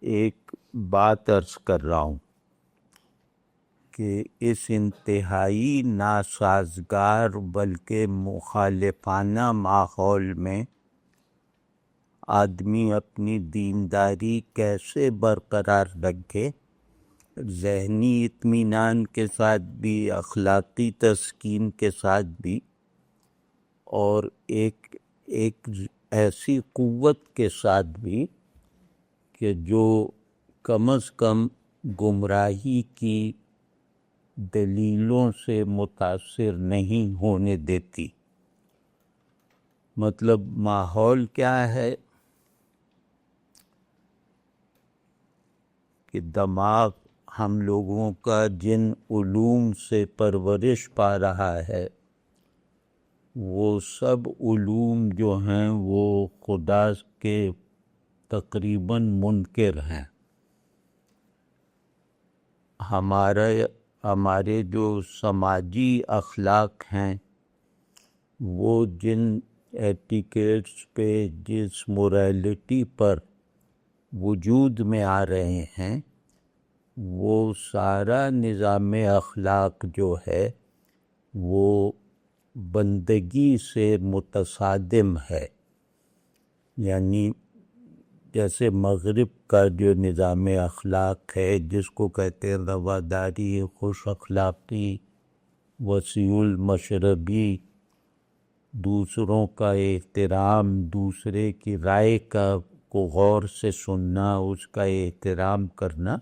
ایک بات عرض کر رہا ہوں کہ اس انتہائی ناسازگار بلکہ مخالفانہ ماحول میں آدمی اپنی دینداری کیسے برقرار رکھے، ذہنی اطمینان کے ساتھ بھی، اخلاقی تسکین کے ساتھ بھی، اور ایک ایسی قوت کے ساتھ بھی کہ جو کم از کم گمراہی کی دلیلوں سے متاثر نہیں ہونے دیتی۔ مطلب ماحول کیا ہے کہ دماغ ہم لوگوں کا جن علوم سے پرورش پا رہا ہے وہ سب علوم جو ہیں وہ خدا کے تقریباً منکر ہیں۔ ہمارے جو سماجی اخلاق ہیں وہ جن ایٹیکیٹس پہ، جس موریلٹی پر وجود میں آ رہے ہیں، وہ سارا نظام اخلاق جو ہے وہ بندگی سے متصادم ہے۔ یعنی جیسے مغرب کا جو نظام اخلاق ہے جس کو کہتے ہیں رواداری، خوش اخلاقی، وسیع المشربی، دوسروں کا احترام، دوسرے کی رائے کو غور سے سننا، اس کا احترام کرنا،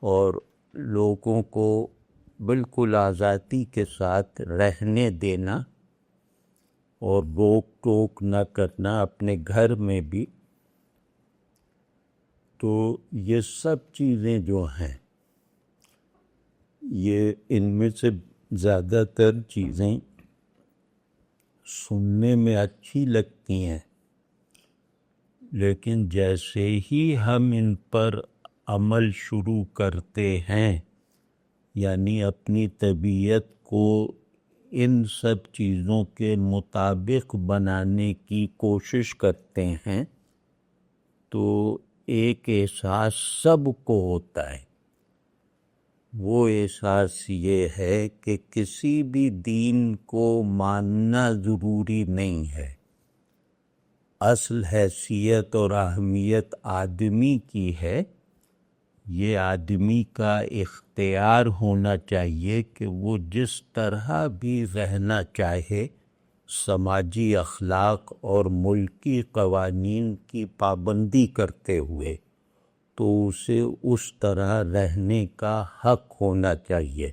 اور لوگوں کو بالکل آزادی کے ساتھ رہنے دینا اور روک ٹوک نہ کرنا اپنے گھر میں بھی، تو یہ سب چیزیں جو ہیں یہ ان میں سے زیادہ تر چیزیں سننے میں اچھی لگتی ہیں، لیکن جیسے ہی ہم ان پر عمل شروع کرتے ہیں، یعنی اپنی طبیعت کو ان سب چیزوں کے مطابق بنانے کی کوشش کرتے ہیں، تو ایک احساس سب کو ہوتا ہے۔ وہ احساس یہ ہے کہ کسی بھی دین کو ماننا ضروری نہیں ہے، اصل حیثیت اور اہمیت آدمی کی ہے۔ یہ آدمی کا اختیار ہونا چاہیے کہ وہ جس طرح بھی رہنا چاہے، سماجی اخلاق اور ملکی قوانین کی پابندی کرتے ہوئے، تو اسے اس طرح رہنے کا حق ہونا چاہیے۔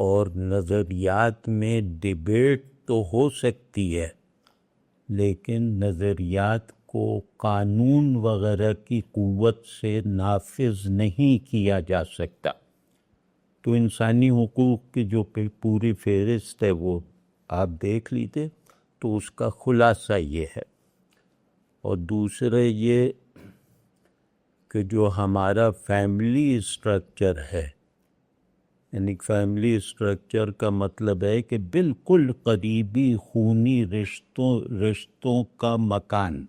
اور نظریات میں ڈیبیٹ تو ہو سکتی ہے، لیکن نظریات کو قانون وغیرہ کی قوت سے نافذ نہیں کیا جا سکتا۔ تو انسانی حقوق کی جو پوری فہرست ہے وہ آپ دیکھ لیتے، تو اس کا خلاصہ یہ ہے۔ اور دوسرے یہ کہ جو ہمارا فیملی اسٹرکچر ہے، یعنی فیملی اسٹرکچر کا مطلب ہے کہ بالکل قریبی خونی رشتوں کا مکان،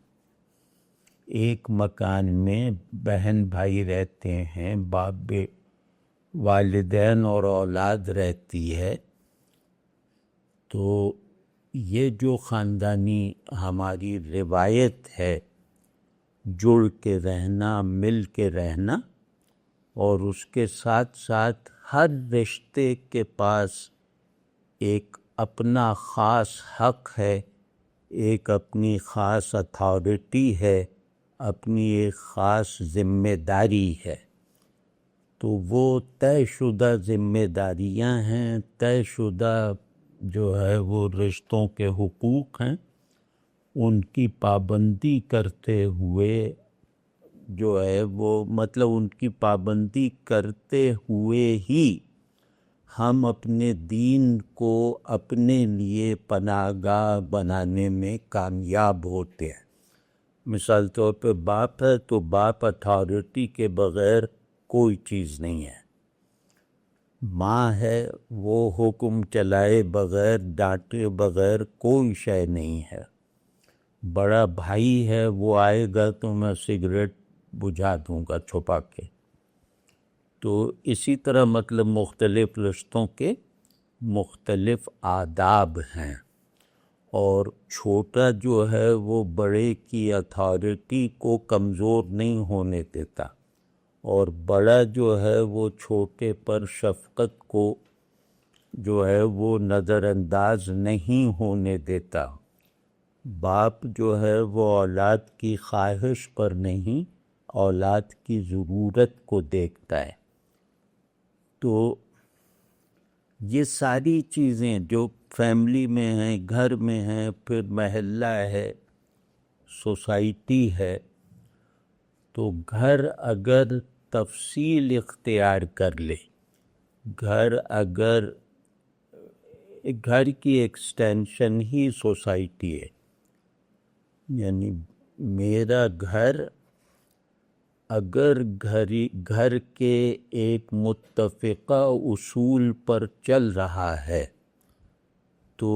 ایک مکان میں بہن بھائی رہتے ہیں، باپ والدین اور اولاد رہتی ہے، تو یہ جو خاندانی ہماری روایت ہے، جڑ کے رہنا، مل کے رہنا، اور اس کے ساتھ ساتھ ہر رشتے کے پاس ایک اپنا خاص حق ہے، ایک اپنی خاص اتھارٹی ہے، اپنی ایک خاص ذمہ داری ہے۔ تو وہ طے شدہ ذمہ داریاں ہیں، طے شدہ جو ہے وہ رشتوں کے حقوق ہیں، ان کی پابندی کرتے ہوئے جو ہے وہ مطلب ان کی پابندی کرتے ہوئے ہی ہم اپنے دین کو اپنے لیے پناہ گاہ بنانے میں کامیاب ہوتے ہیں۔ مثال طور پہ باپ ہے تو باپ اتھارٹی کے بغیر کوئی چیز نہیں ہے، ماں ہے وہ حکم چلائے بغیر، ڈانٹے بغیر کوئی شے نہیں ہے، بڑا بھائی ہے وہ آئے گا تو میں سگریٹ بجھا دوں گا چھپا کے. تو اسی طرح مطلب مختلف رشتوں کے مختلف آداب ہیں، اور چھوٹا جو ہے وہ بڑے کی اتھارٹی کو کمزور نہیں ہونے دیتا، اور بڑا جو ہے وہ چھوٹے پر شفقت کو جو ہے وہ نظر انداز نہیں ہونے دیتا. باپ جو ہے وہ اولاد کی خواہش پر نہیں، اولاد کی ضرورت کو دیکھتا ہے. تو یہ ساری چیزیں جو فیملی میں ہیں، گھر میں ہیں، پھر محلہ ہے، سوسائٹی ہے، تو گھر اگر تفصیل اختیار کر لے، گھر کی ایکسٹینشن ہی سوسائٹی ہے. یعنی میرا گھر اگر گھر کے ایک متفقہ اصول پر چل رہا ہے تو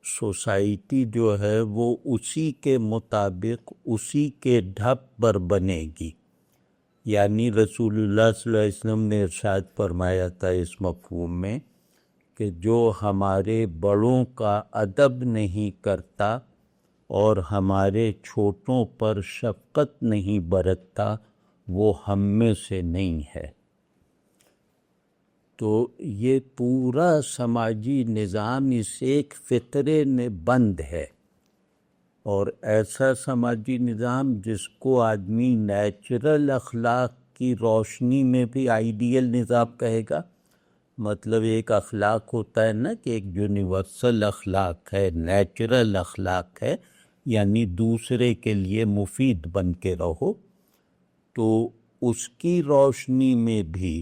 سوسائٹی جو ہے وہ اسی کے مطابق اسی کے ڈھب پر بنے گی. یعنی رسول اللہ صلی اللہ علیہ وسلم نے ارشاد فرمایا تھا اس مفہوم میں کہ جو ہمارے بڑوں کا ادب نہیں کرتا اور ہمارے چھوٹوں پر شفقت نہیں برتتا وہ ہم میں سے نہیں ہے. تو یہ پورا سماجی نظام اس ایک فطرے میں بند ہے، اور ایسا سماجی نظام جس کو آدمی نیچرل اخلاق کی روشنی میں بھی آئیڈیل نظام کہے گا. مطلب ایک اخلاق ہوتا ہے نا کہ ایک یونیورسل اخلاق ہے، نیچرل اخلاق ہے، یعنی دوسرے کے لیے مفید بن کے رہو. تو اس کی روشنی میں بھی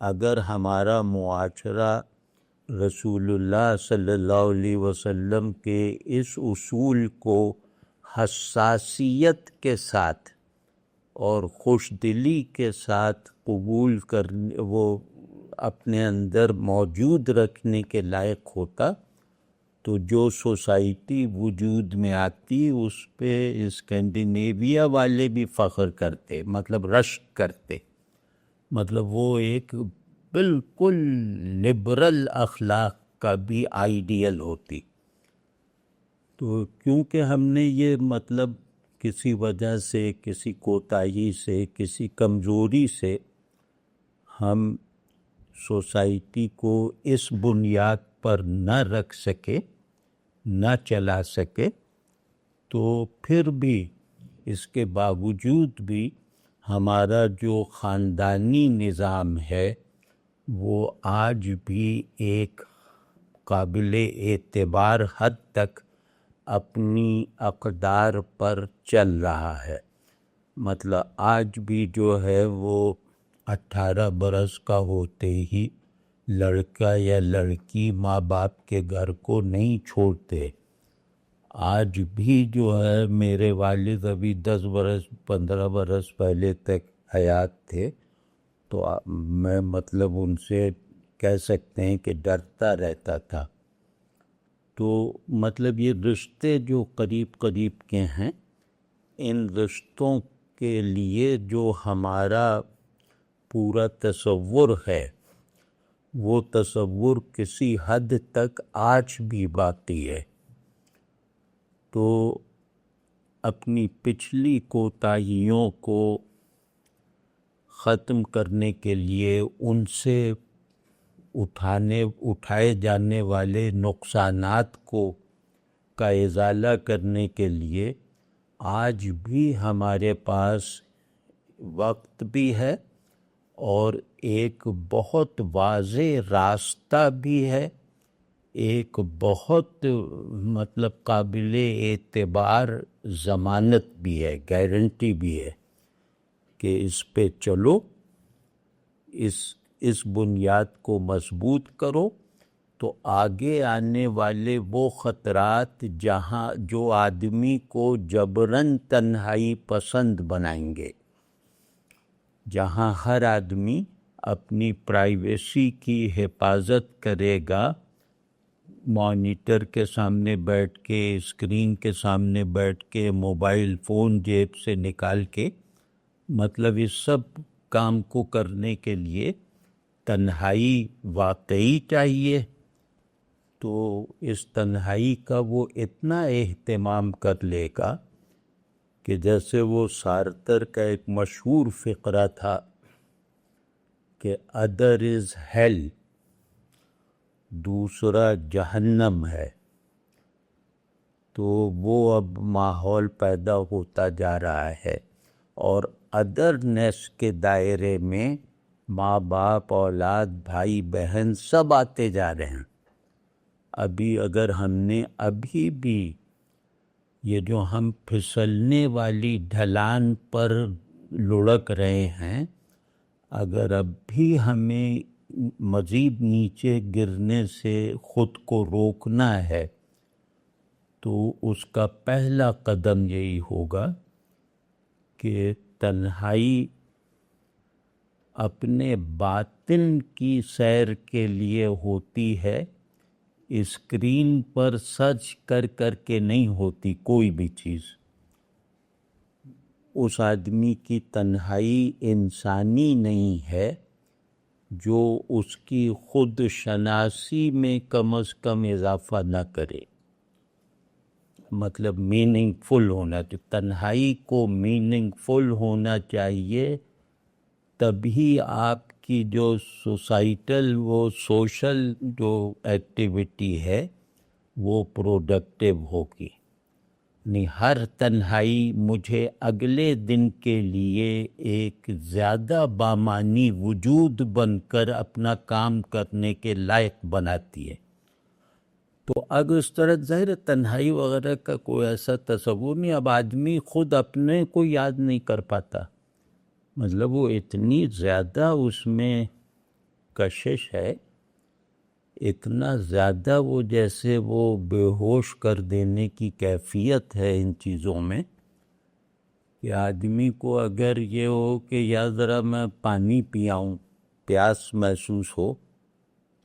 اگر ہمارا معاشرہ رسول اللہ صلی اللہ علیہ وسلم کے اس اصول کو حساسیت کے ساتھ اور خوش دلی کے ساتھ قبول کرنے، وہ اپنے اندر موجود رکھنے کے لائق ہوتا، تو جو سوسائٹی وجود میں آتی اس پہ اسکینڈینیویا والے بھی فخر کرتے، مطلب رشک کرتے. مطلب وہ ایک بالکل لبرل اخلاق کا بھی آئیڈیل ہوتی. تو کیونکہ ہم نے یہ مطلب کسی وجہ سے، کسی کوتاہی سے، کسی کمزوری سے ہم سوسائٹی کو اس بنیاد پر نہ رکھ سکے، نہ چلا سکے، تو پھر بھی اس کے باوجود بھی ہمارا جو خاندانی نظام ہے وہ آج بھی ایک قابل اعتبار حد تک اپنی اقدار پر چل رہا ہے. مطلب آج بھی جو ہے وہ 18 برس کا ہوتے ہی لڑکا یا لڑکی ماں باپ کے گھر کو نہیں چھوڑتے. آج بھی جو ہے میرے والد ابھی 10 برس 15 برس پہلے تک حیات تھے، تو میں مطلب ان سے کہہ سکتے ہیں کہ ڈرتا رہتا تھا. تو مطلب یہ رشتے جو قریب قریب کے ہیں، ان رشتوں کے لیے جو ہمارا پورا تصور ہے وہ تصور کسی حد تک آج بھی باقی ہے. تو اپنی پچھلی کوتاہیوں کو ختم کرنے کے لیے، ان سے اٹھائے جانے والے نقصانات کا ازالہ کرنے کے لیے آج بھی ہمارے پاس وقت بھی ہے اور ایک بہت واضح راستہ بھی ہے، ایک بہت مطلب قابل اعتبار ضمانت بھی ہے، گارنٹی بھی ہے کہ اس پہ چلو، اس بنیاد کو مضبوط کرو، تو آگے آنے والے وہ خطرات جو آدمی کو جبراً تنہائی پسند بنائیں گے، جہاں ہر آدمی اپنی پرائیویسی کی حفاظت کرے گا، مانیٹر کے سامنے بیٹھ کے، اسکرین کے سامنے بیٹھ کے، موبائل فون جیب سے نکال کے، مطلب اس سب کام کو کرنے کے لیے تنہائی واقعی چاہیے، تو اس تنہائی کا وہ اتنا اہتمام کر لے گا کہ جیسے وہ سارتر کا ایک مشہور فقرہ تھا کہ ادر از ہیل، دوسرا جہنم ہے، تو وہ اب ماحول پیدا ہوتا جا رہا ہے، اور ادرنیس کے دائرے میں ماں باپ، اولاد، بھائی بہن سب آتے جا رہے ہیں۔ ابھی اگر ہم نے ابھی بھی یہ جو ہم پھسلنے والی ڈھلان پر لڑک رہے ہیں، اگر اب بھی ہمیں مزید نیچے گرنے سے خود کو روکنا ہے تو اس کا پہلا قدم یہی ہوگا کہ تنہائی اپنے باطن کی سیر کے لیے ہوتی ہے، اسکرین پر سرچ کر کر کے نہیں ہوتی کوئی بھی چیز۔ اس آدمی کی تنہائی انسانی نہیں ہے جو اس کی خود شناسی میں کم از کم اضافہ نہ کرے، مطلب میننگ فل ہونا چاہیے، تنہائی کو میننگ فل ہونا چاہیے، تبھی آپ کی جو سوسائٹل وہ سوشل جو ایکٹیویٹی ہے وہ پروڈکٹیو ہوگی۔ نہیں ہر تنہائی مجھے اگلے دن کے لیے ایک زیادہ بامانی وجود بن کر اپنا کام کرنے کے لائق بناتی ہے۔ تو اب اس طرح ظاہر تنہائی وغیرہ کا کوئی ایسا تصور نہیں، اب آدمی خود اپنے کو یاد نہیں کر پاتا، مطلب وہ اتنی زیادہ اس میں کشش ہے، اتنا زیادہ وہ جیسے وہ بے ہوش کر دینے کی کیفیت ہے ان چیزوں میں کہ آدمی کو اگر یہ ہو کہ یا ذرا میں پانی پیاؤں، پیاس محسوس ہو،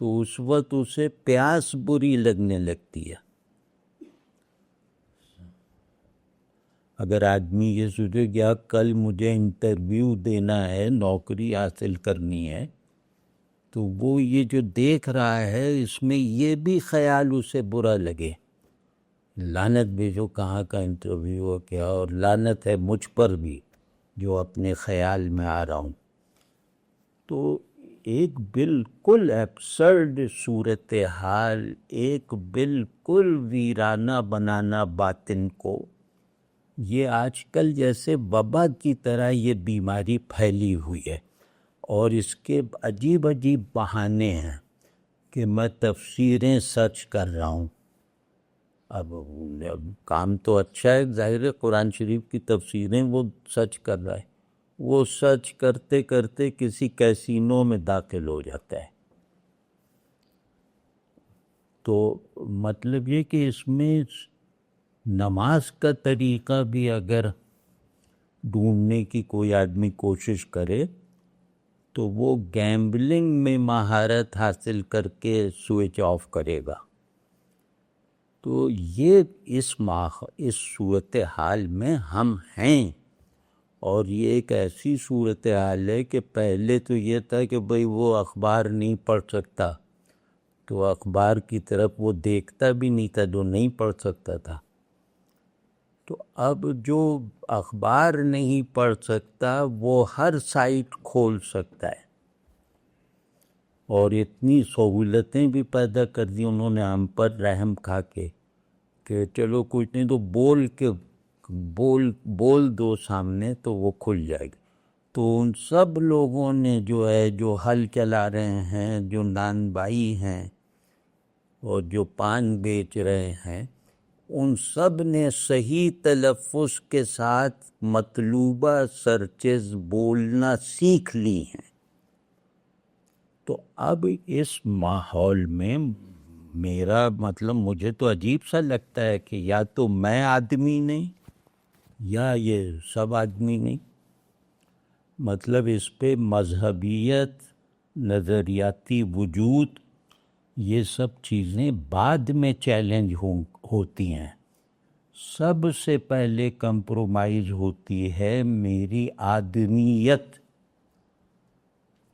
تو اس وقت اسے پیاس بری لگنے لگتی ہے۔ اگر آدمی یہ سوچے کہ کل مجھے انٹرویو دینا ہے، نوکری حاصل کرنی ہے، تو وہ یہ جو دیکھ رہا ہے اس میں یہ بھی خیال اسے برا لگے، لعنت بھیجو کہاں کا انٹرویو ہے کیا، اور لعنت ہے مجھ پر بھی جو اپنے خیال میں آ رہا ہوں۔ تو ایک بالکل ایبسرڈ صورتحال، ایک بالکل ویرانہ بنانا باطن کو، یہ آج کل جیسے وبا کی طرح یہ بیماری پھیلی ہوئی ہے، اور اس کے عجیب عجیب بہانے ہیں کہ میں تفسیریں سرچ کر رہا ہوں۔ اب کام تو اچھا ہے، ظاہر ہے قرآن شریف کی تفسیریں وہ سرچ کر رہا ہے، وہ سرچ کرتے کرتے کسی کیسینو میں داخل ہو جاتا ہے۔ تو مطلب یہ کہ اس میں نماز کا طریقہ بھی اگر ڈھونڈنے کی کوئی آدمی کوشش کرے تو وہ گیمبلنگ میں مہارت حاصل کر کے سوئچ آف کرے گا۔ تو یہ اس صورتحال میں ہم ہیں، اور یہ ایک ایسی صورتحال ہے کہ پہلے تو یہ تھا کہ بھئی وہ اخبار نہیں پڑھ سکتا تو اخبار کی طرف وہ دیکھتا بھی نہیں تھا جو نہیں پڑھ سکتا تھا، تو اب جو اخبار نہیں پڑھ سکتا وہ ہر سائٹ کھول سکتا ہے، اور اتنی سہولتیں بھی پیدا کر دی انہوں نے ہم پر رحم کھا کے کہ چلو کچھ نہیں تو بول دو سامنے تو وہ کھل جائے گی۔ تو ان سب لوگوں نے جو ہے جو ہل چلا رہے ہیں، جو نان بائی ہیں اور جو پان بیچ رہے ہیں، ان سب نے صحیح تلفظ کے ساتھ مطلوبہ سرچز بولنا سیکھ لی ہیں۔ تو اب اس ماحول میں میرا مطلب مجھے تو عجیب سا لگتا ہے کہ یا تو میں آدمی نہیں یا یہ سب آدمی نہیں، مطلب اس پہ مذہبیت، نظریاتی وجود، یہ سب چیزیں بعد میں چیلنج ہوتی ہیں، سب سے پہلے کمپرومائز ہوتی ہے میری آدمیت،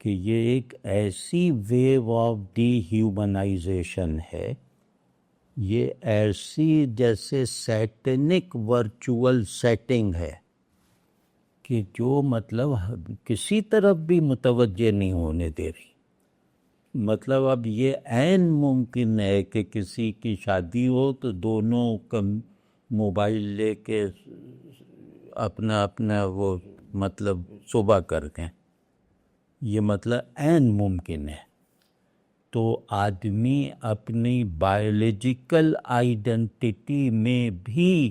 کہ یہ ایک ایسی ویو آف ڈی ہیومنائزیشن ہے، یہ ایسی جیسے سیٹنک ورچوئل سیٹنگ ہے کہ جو مطلب کسی طرف بھی متوجہ نہیں ہونے دے رہی. مطلب اب یہ عین ممکن ہے کہ کسی کی شادی ہو تو دونوں موبائل لے کے اپنا اپنا وہ مطلب صبح کر دیں، یہ مطلب عین ممکن ہے. تو آدمی اپنی بایولوجیکل آئیڈینٹی میں بھی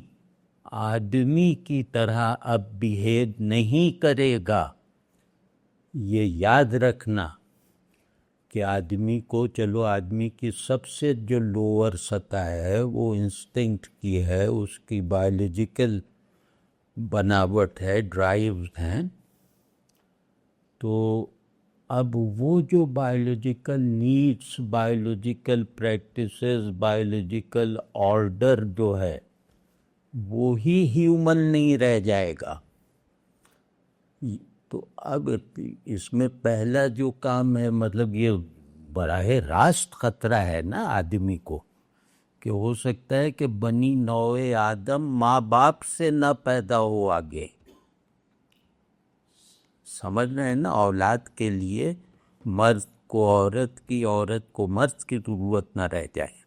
آدمی کی طرح اب بیہیو نہیں کرے گا. یہ یاد رکھنا کہ آدمی کو، چلو آدمی کی سب سے جو لوور سطح ہے وہ انسٹنکٹ کی ہے، اس کی بایولوجیکل بناوٹ ہے، ڈرائیوز ہیں. تو اب وہ جو biological needs, biological practices, biological order جو ہے وہی ہیومن نہیں رہ جائے گا. تو اب اس میں پہلا جو کام ہے، مطلب یہ براہ راست خطرہ ہے نا آدمی کو، کہ ہو سکتا ہے کہ بنی نوع آدم ماں باپ سے نہ پیدا ہو آگے. سمجھ رہے ہیں نا، اولاد کے لیے مرد کو عورت کی، عورت کو مرد کی ضرورت نہ رہ جائے.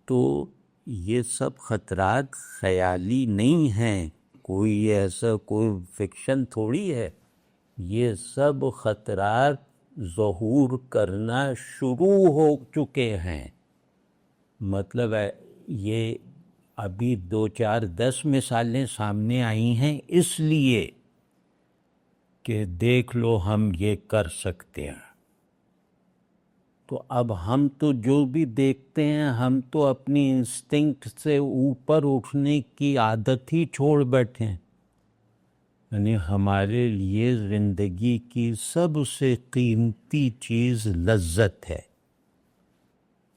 تو یہ سب خطرات خیالی نہیں ہیں، کوئی ایسا کوئی فکشن تھوڑی ہے، یہ سب خطرات ظہور کرنا شروع ہو چکے ہیں. مطلب یہ ابھی 2-4-10 مثالیں سامنے آئی ہیں اس لیے کہ دیکھ لو ہم یہ کر سکتے ہیں. تو اب ہم تو جو بھی دیکھتے ہیں، ہم تو اپنی انسٹنکٹ سے اوپر اٹھنے کی عادت ہی چھوڑ بیٹھے ہیں. یعنی ہمارے لیے زندگی کی سب سے قیمتی چیز لذت ہے.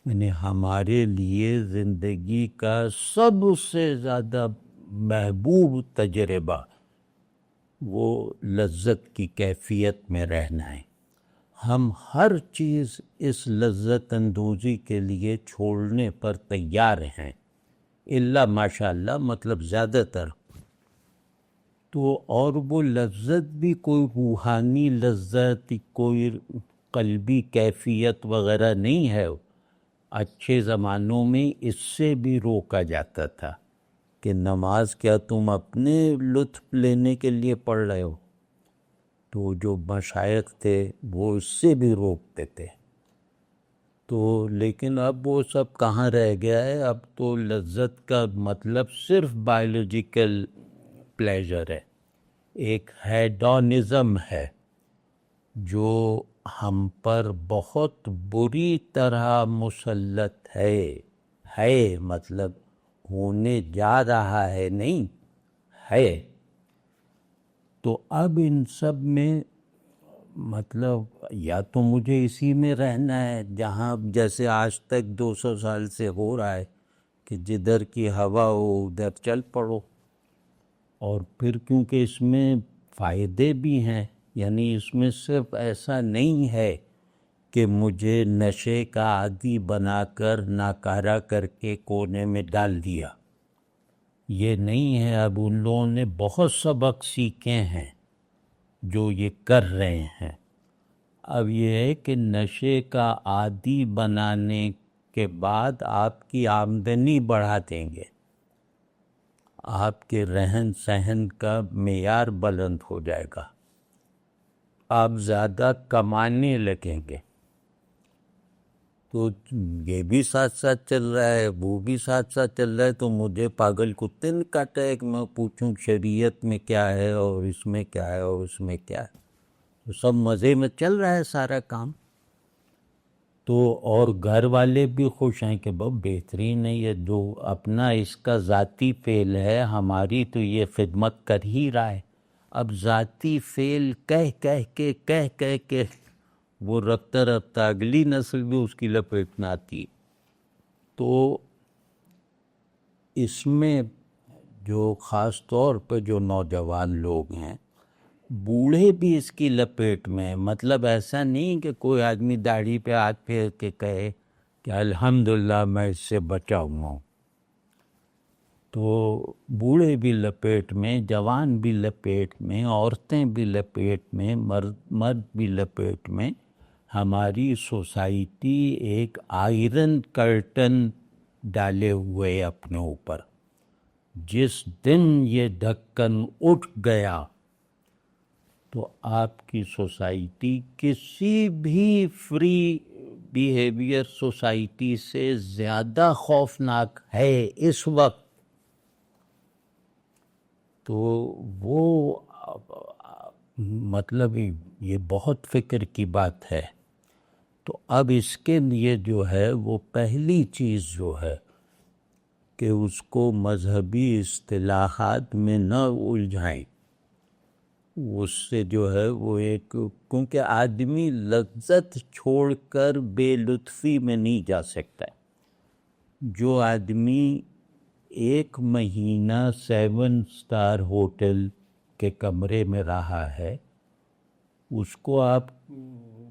یعنی ہمارے لیے زندگی کا سب سے زیادہ محبوب تجربہ وہ لذت کی کیفیت میں رہنا ہے. ہم ہر چیز اس لذت اندوزی کے لیے چھوڑنے پر تیار ہیں، الا ماشاء اللہ، مطلب زیادہ تر. تو اور وہ لذت بھی کوئی روحانی لذت، کوئی قلبی کیفیت وغیرہ نہیں ہے. اچھے زمانوں میں اس سے بھی روکا جاتا تھا کہ نماز کیا تم اپنے لطف لینے کے لیے پڑھ رہے ہو؟ تو جو مشائخ تھے وہ اس سے بھی روکتے تھے. تو لیکن اب وہ سب کہاں رہ گیا ہے؟ اب تو لذت کا مطلب صرف بایولوجیکل پلیجر ہے، ایک ہیڈونزم ہے جو ہم پر بہت بری طرح مسلط ہے مطلب ہونے جا رہا ہے، نہیں ہے. تو اب ان سب میں مطلب یا تو مجھے اسی میں رہنا ہے جہاں جیسے آج تک 200 سال سے ہو رہا ہے کہ جدھر کی ہوا ہو ادھر چل پڑو. اور پھر کیونکہ اس میں فائدے بھی ہیں، یعنی اس میں صرف ایسا نہیں ہے کہ مجھے نشے کا عادی بنا کر ناکارہ کر کے کونے میں ڈال دیا، یہ نہیں ہے. اب ان لوگوں نے بہت سبق سیکھے ہیں جو یہ کر رہے ہیں. اب یہ ہے کہ نشے کا عادی بنانے کے بعد آپ کی آمدنی بڑھا دیں گے، آپ کے رہن سہن کا معیار بلند ہو جائے گا، آپ زیادہ کمانے لگیں گے. تو یہ بھی ساتھ ساتھ چل رہا ہے، وہ بھی ساتھ ساتھ چل رہا ہے. تو مجھے پاگل کتے نے کاٹا ہے کہ میں پوچھوں شریعت میں کیا ہے اور اس میں کیا ہے اور اس میں کیا ہے. تو سب مزے میں چل رہا ہے سارا کام. تو اور گھر والے بھی خوش ہیں کہ بہت بہترین ہے، یہ جو اپنا اس کا ذاتی فعل ہے، ہماری تو یہ خدمت کر ہی رہا ہے. اب ذاتی فعل کہہ کے وہ رفتہ رفتہ اگلی نسل بھی اس کی لپیٹ میں آتی. تو اس میں جو خاص طور پہ جو نوجوان لوگ ہیں، بوڑھے بھی اس کی لپیٹ میں ہیں. مطلب ایسا نہیں کہ کوئی آدمی داڑھی پہ ہاتھ پھیر کے کہے کہ الحمدللہ میں اس سے بچا ہوا ہوں. تو بوڑھے بھی لپیٹ میں، جوان بھی لپیٹ میں، عورتیں بھی لپیٹ میں، مرد بھی لپیٹ میں. ہماری سوسائٹی ایک آئرن کرٹن ڈالے ہوئے اپنے اوپر. جس دن یہ ڈھکن اٹھ گیا تو آپ کی سوسائٹی کسی بھی فری بیہیویئر سوسائٹی سے زیادہ خوفناک ہے اس وقت. تو وہ مطلب یہ بہت فکر کی بات ہے. تو اب اس کے لیے جو ہے وہ پہلی چیز جو ہے کہ اس کو مذہبی اصطلاحات میں نہ الجھائیں. اس سے جو ہے وہ ایک، کیونکہ آدمی لذت چھوڑ کر بے لطفی میں نہیں جا سکتا. جو آدمی ایک مہینہ 7 اسٹار ہوٹل کے کمرے میں رہا ہے، اس کو آپ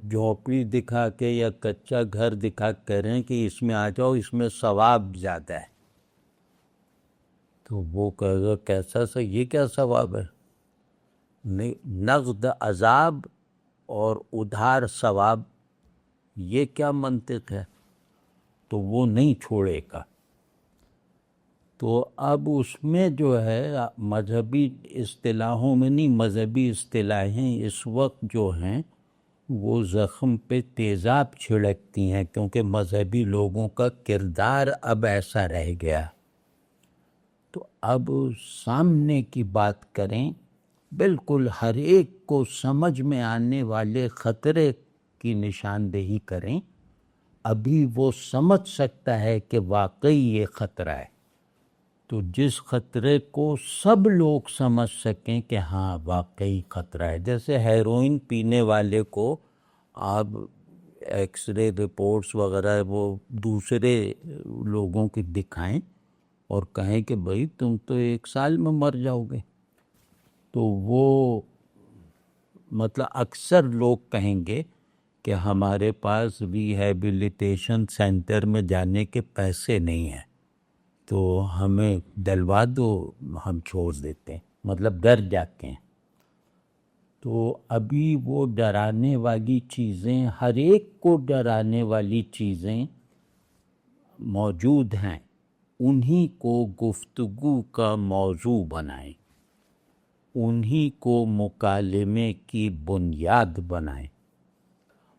جھونپڑی دکھا کے یا کچا گھر دکھا کریں کہ اس میں آ جاؤ، اس میں ثواب زیادہ ہے، تو وہ کہے گا کیسا سا، یہ کیا ثواب ہے؟ نہیں، نقد عذاب اور ادھار ثواب، یہ کیا منطق ہے؟ تو وہ نہیں چھوڑے گا. تو اب اس میں جو ہے مذہبی اصطلاحوں میں نہیں، مذہبی اصطلاحیں اس وقت جو ہیں وہ زخم پہ تیزاب چھڑکتی ہیں، کیونکہ مذہبی لوگوں کا کردار اب ایسا رہ گیا. تو اب سامنے کی بات کریں، بالکل ہر ایک کو سمجھ میں آنے والے خطرے کی نشاندہی کریں. ابھی وہ سمجھ سکتا ہے کہ واقعی یہ خطرہ ہے. تو جس خطرے کو سب لوگ سمجھ سکیں کہ ہاں واقعی خطرہ ہے، جیسے ہیروئن پینے والے کو آپ ایکس رے رپورٹس وغیرہ وہ دوسرے لوگوں کی دکھائیں اور کہیں کہ بھئی تم تو 1 سال میں مر جاؤ گے، تو وہ مطلب اکثر لوگ کہیں گے کہ ہمارے پاس ریہیبلیٹیشن سینٹر میں جانے کے پیسے نہیں ہیں، تو ہمیں دلوا دو، ہم چھوڑ دیتے ہیں، مطلب ڈر جاتے ہیں. تو ابھی وہ ڈرانے والی چیزیں، ہر ایک کو ڈرانے والی چیزیں موجود ہیں، انہی کو گفتگو کا موضوع بنائیں، انہی کو مکالمے کی بنیاد بنائیں.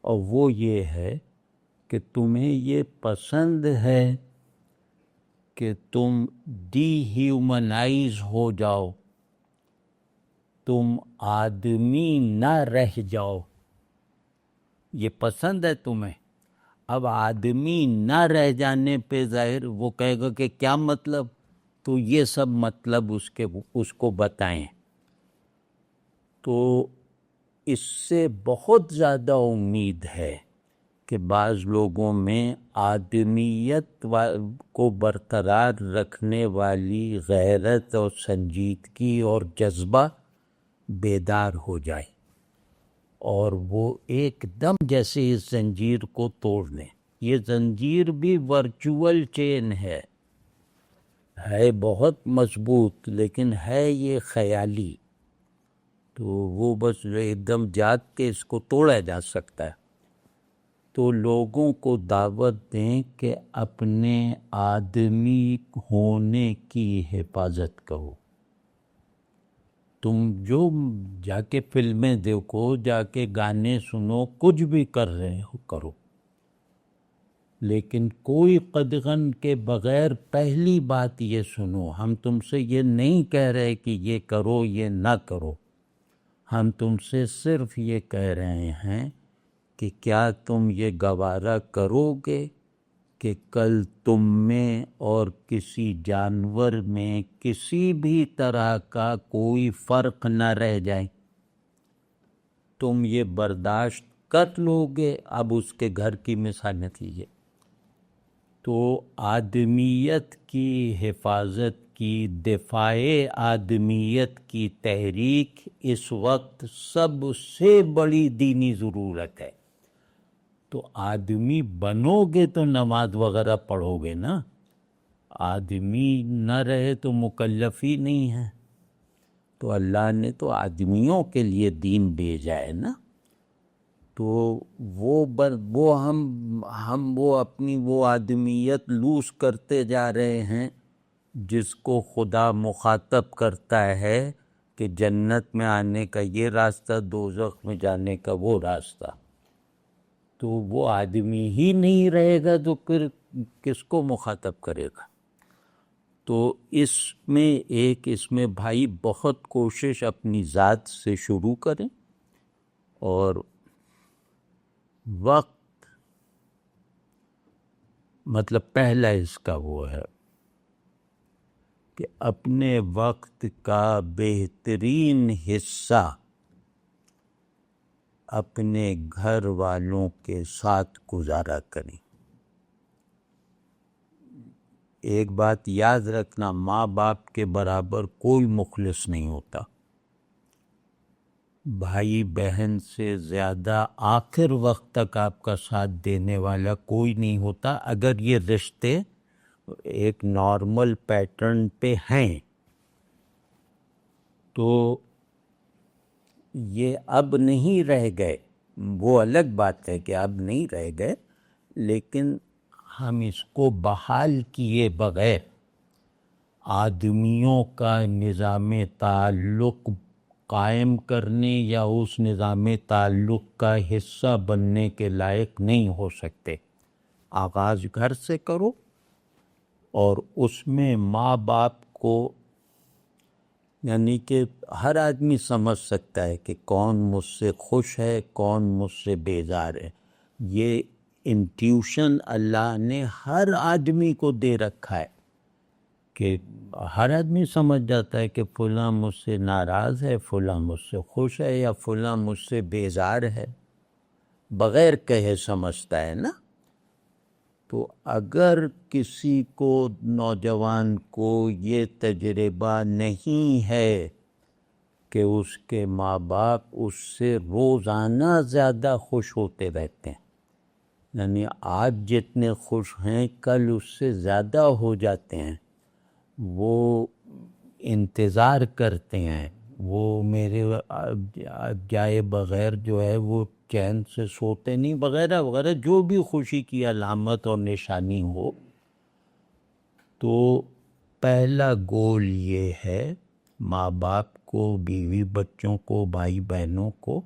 اور وہ یہ ہے کہ تمہیں یہ پسند ہے کہ تم ڈی ہیومنائز ہو جاؤ، تم آدمی نہ رہ جاؤ، یہ پسند ہے تمہیں. اب آدمی نہ رہ جانے پہ ظاہر وہ کہے گا کہ کیا مطلب، تو یہ سب مطلب اس کو بتائیں. تو اس سے بہت زیادہ امید ہے کہ بعض لوگوں میں آدمیت کو برقرار رکھنے والی غیرت اور سنجیدگی اور جذبہ بیدار ہو جائے اور وہ ایک دم جیسے اس زنجیر کو توڑ دیں. یہ زنجیر بھی ورچوئل چین ہے بہت مضبوط، لیکن ہے یہ خیالی. تو وہ بس ایک دم جاگ کے اس کو توڑا جا سکتا ہے. تو لوگوں کو دعوت دیں کہ اپنے آدمی ہونے کی حفاظت کرو. تم جو جا کے فلمیں دیکھو، جا کے گانے سنو، کچھ بھی کر رہے ہو کرو، لیکن کوئی قدغن کے بغیر پہلی بات یہ سنو، ہم تم سے یہ نہیں کہہ رہے کہ یہ کرو یہ نہ کرو، ہم تم سے صرف یہ کہہ رہے ہیں کہ کیا تم یہ گوارا کرو گے کہ کل تم میں اور کسی جانور میں کسی بھی طرح کا کوئی فرق نہ رہ جائے؟ تم یہ برداشت کر لو گے؟ اب اس کے گھر کی مثال لیجیے. تو آدمیت کی حفاظت کی، دفاع آدمیت کی تحریک اس وقت سب سے بڑی دینی ضرورت ہے۔ تو آدمی بنو گے تو نماز وغیرہ پڑھو گے نا، آدمی نہ رہے تو مکلف ہی نہیں ہے۔ تو اللہ نے تو آدمیوں کے لیے دین بھیجا ہے نا، تو وہ ہم وہ اپنی وہ آدمیت لوز کرتے جا رہے ہیں جس کو خدا مخاطب کرتا ہے کہ جنت میں آنے کا یہ راستہ، دوزخ میں جانے کا وہ راستہ۔ تو وہ آدمی ہی نہیں رہے گا تو پھر کس کو مخاطب کرے گا؟ تو اس میں بھائی بہت کوشش اپنی ذات سے شروع کریں، اور وقت مطلب پہلا اس کا وہ ہے کہ اپنے وقت کا بہترین حصہ اپنے گھر والوں کے ساتھ گزارا کریں۔ ایک بات یاد رکھنا، ماں باپ کے برابر کوئی مخلص نہیں ہوتا، بھائی بہن سے زیادہ آخر وقت تک آپ کا ساتھ دینے والا کوئی نہیں ہوتا، اگر یہ رشتے ایک نارمل پیٹرن پہ ہیں۔ تو یہ اب نہیں رہ گئے، وہ الگ بات ہے کہ اب نہیں رہ گئے، لیکن ہم اس کو بحال کیے بغیر آدمیوں کا نظام تعلق قائم کرنے یا اس نظام تعلق کا حصہ بننے کے لائق نہیں ہو سکتے۔ آغاز گھر سے کرو، اور اس میں ماں باپ کو، یعنی کہ ہر آدمی سمجھ سکتا ہے کہ کون مجھ سے خوش ہے، کون مجھ سے بیزار ہے۔ یہ انٹیوشن اللہ نے ہر آدمی کو دے رکھا ہے کہ ہر آدمی سمجھ جاتا ہے کہ فلاں مجھ سے ناراض ہے، فلاں مجھ سے خوش ہے، یا فلاں مجھ سے بیزار ہے، بغیر کہے سمجھتا ہے نا۔ تو اگر کسی کو، نوجوان کو یہ تجربہ نہیں ہے کہ اس کے ماں باپ اس سے روزانہ زیادہ خوش ہوتے رہتے ہیں، یعنی آج جتنے خوش ہیں کل اس سے زیادہ ہو جاتے ہیں، وہ انتظار کرتے ہیں، وہ میرے جائے بغیر جو ہے وہ چین سے سوتے نہیں، وغیرہ وغیرہ، جو بھی خوشی کی علامت اور نشانی ہو۔ تو پہلا گول یہ ہے ماں باپ کو، بیوی بچوں کو، بھائی بہنوں کو،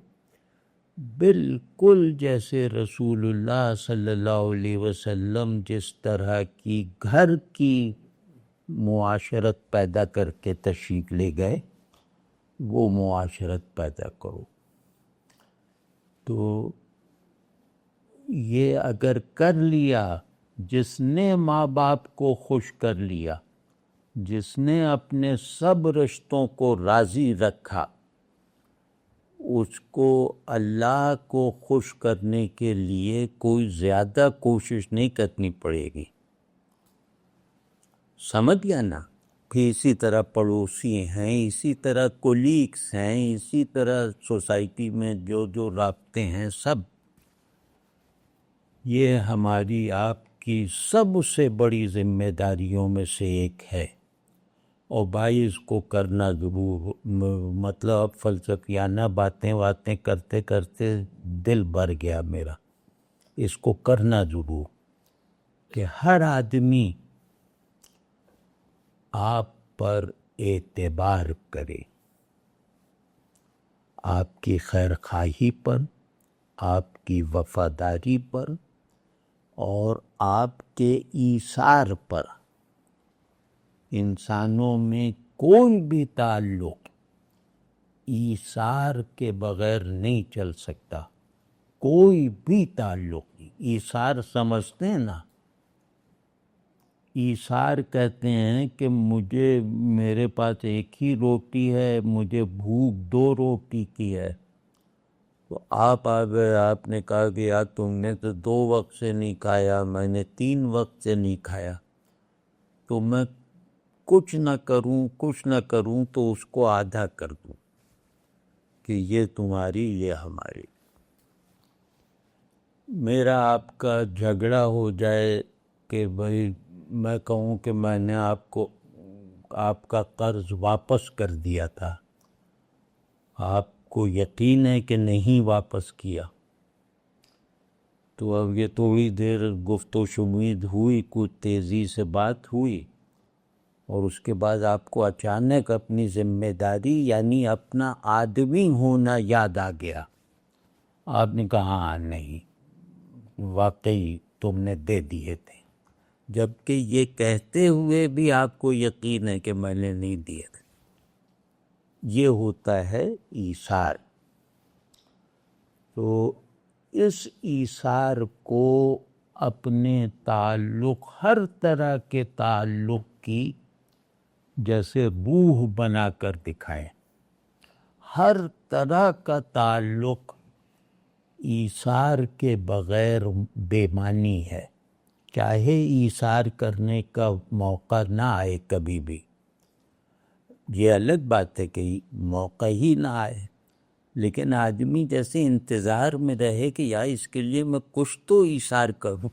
بالکل جیسے رسول اللہ صلی اللہ علیہ وسلم جس طرح کی گھر کی معاشرت پیدا کر کے تشریف لے گئے، وہ معاشرت پیدا کرو۔ تو یہ اگر کر لیا، جس نے ماں باپ کو خوش کر لیا، جس نے اپنے سب رشتوں کو راضی رکھا، اس کو اللہ کو خوش کرنے کے لیے کوئی زیادہ کوشش نہیں کرنی پڑے گی۔ سمجھ گیا نا؟ کہ اسی طرح پڑوسی ہیں، اسی طرح کولیگس ہیں، اسی طرح سوسائٹی میں جو رابطے ہیں، سب یہ ہماری آپ کی سب سے بڑی ذمہ داریوں میں سے ایک ہے۔ اور بھائی اس کو کرنا ضرور، مطلب فلسفیانہ باتیں کرتے کرتے دل بھر گیا میرا، اس کو کرنا ضرور، کہ ہر آدمی آپ پر اعتبار کرے، آپ کی خیر خواہی پر، آپ کی وفاداری پر، اور آپ کے ایثار پر۔ انسانوں میں کوئی بھی تعلق ایثار کے بغیر نہیں چل سکتا، کوئی بھی تعلق نہیں۔ ایثار سمجھتے ہیں نا؟ ایثار کہتے ہیں کہ میرے پاس ایک ہی روٹی ہے، مجھے بھوک 2 روٹی کی ہے، تو آپ آ گئے، آپ نے کہا کہ یار تم نے تو 2 وقت سے نہیں کھایا، میں نے 3 وقت سے نہیں کھایا، تو میں کچھ نہ کروں تو اس کو آدھا کر دوں کہ یہ تمہاری یہ ہماری. میرا آپ کا جھگڑا ہو جائے کہ بھائی میں کہوں کہ میں نے آپ کا قرض واپس کر دیا تھا، آپ کو یقین ہے کہ نہیں واپس کیا، تو اب یہ تھوڑی دیر گفت و شنید ہوئی، کچھ تیزی سے بات ہوئی، اور اس کے بعد آپ کو اچانک اپنی ذمہ داری یعنی اپنا آدمی ہونا یاد آ گیا. آپ نے کہا ہاں نہیں واقعی تم نے دے دیے تھے، جبکہ یہ کہتے ہوئے بھی آپ کو یقین ہے کہ میں نے نہیں دیے تھے. یہ ہوتا ہے ایثار. تو اس ایثار کو اپنے تعلق، ہر طرح کے تعلق کی جیسے روح بنا کر دکھائیں. ہر طرح کا تعلق ایثار کے بغیر بے معنی ہے، چاہے ایثار کرنے کا موقع نہ آئے کبھی بھی. یہ الگ بات ہے کہ موقع ہی نہ آئے، لیکن آدمی جیسے انتظار میں رہے کہ یار اس کے لیے میں کچھ تو ایثار کروں.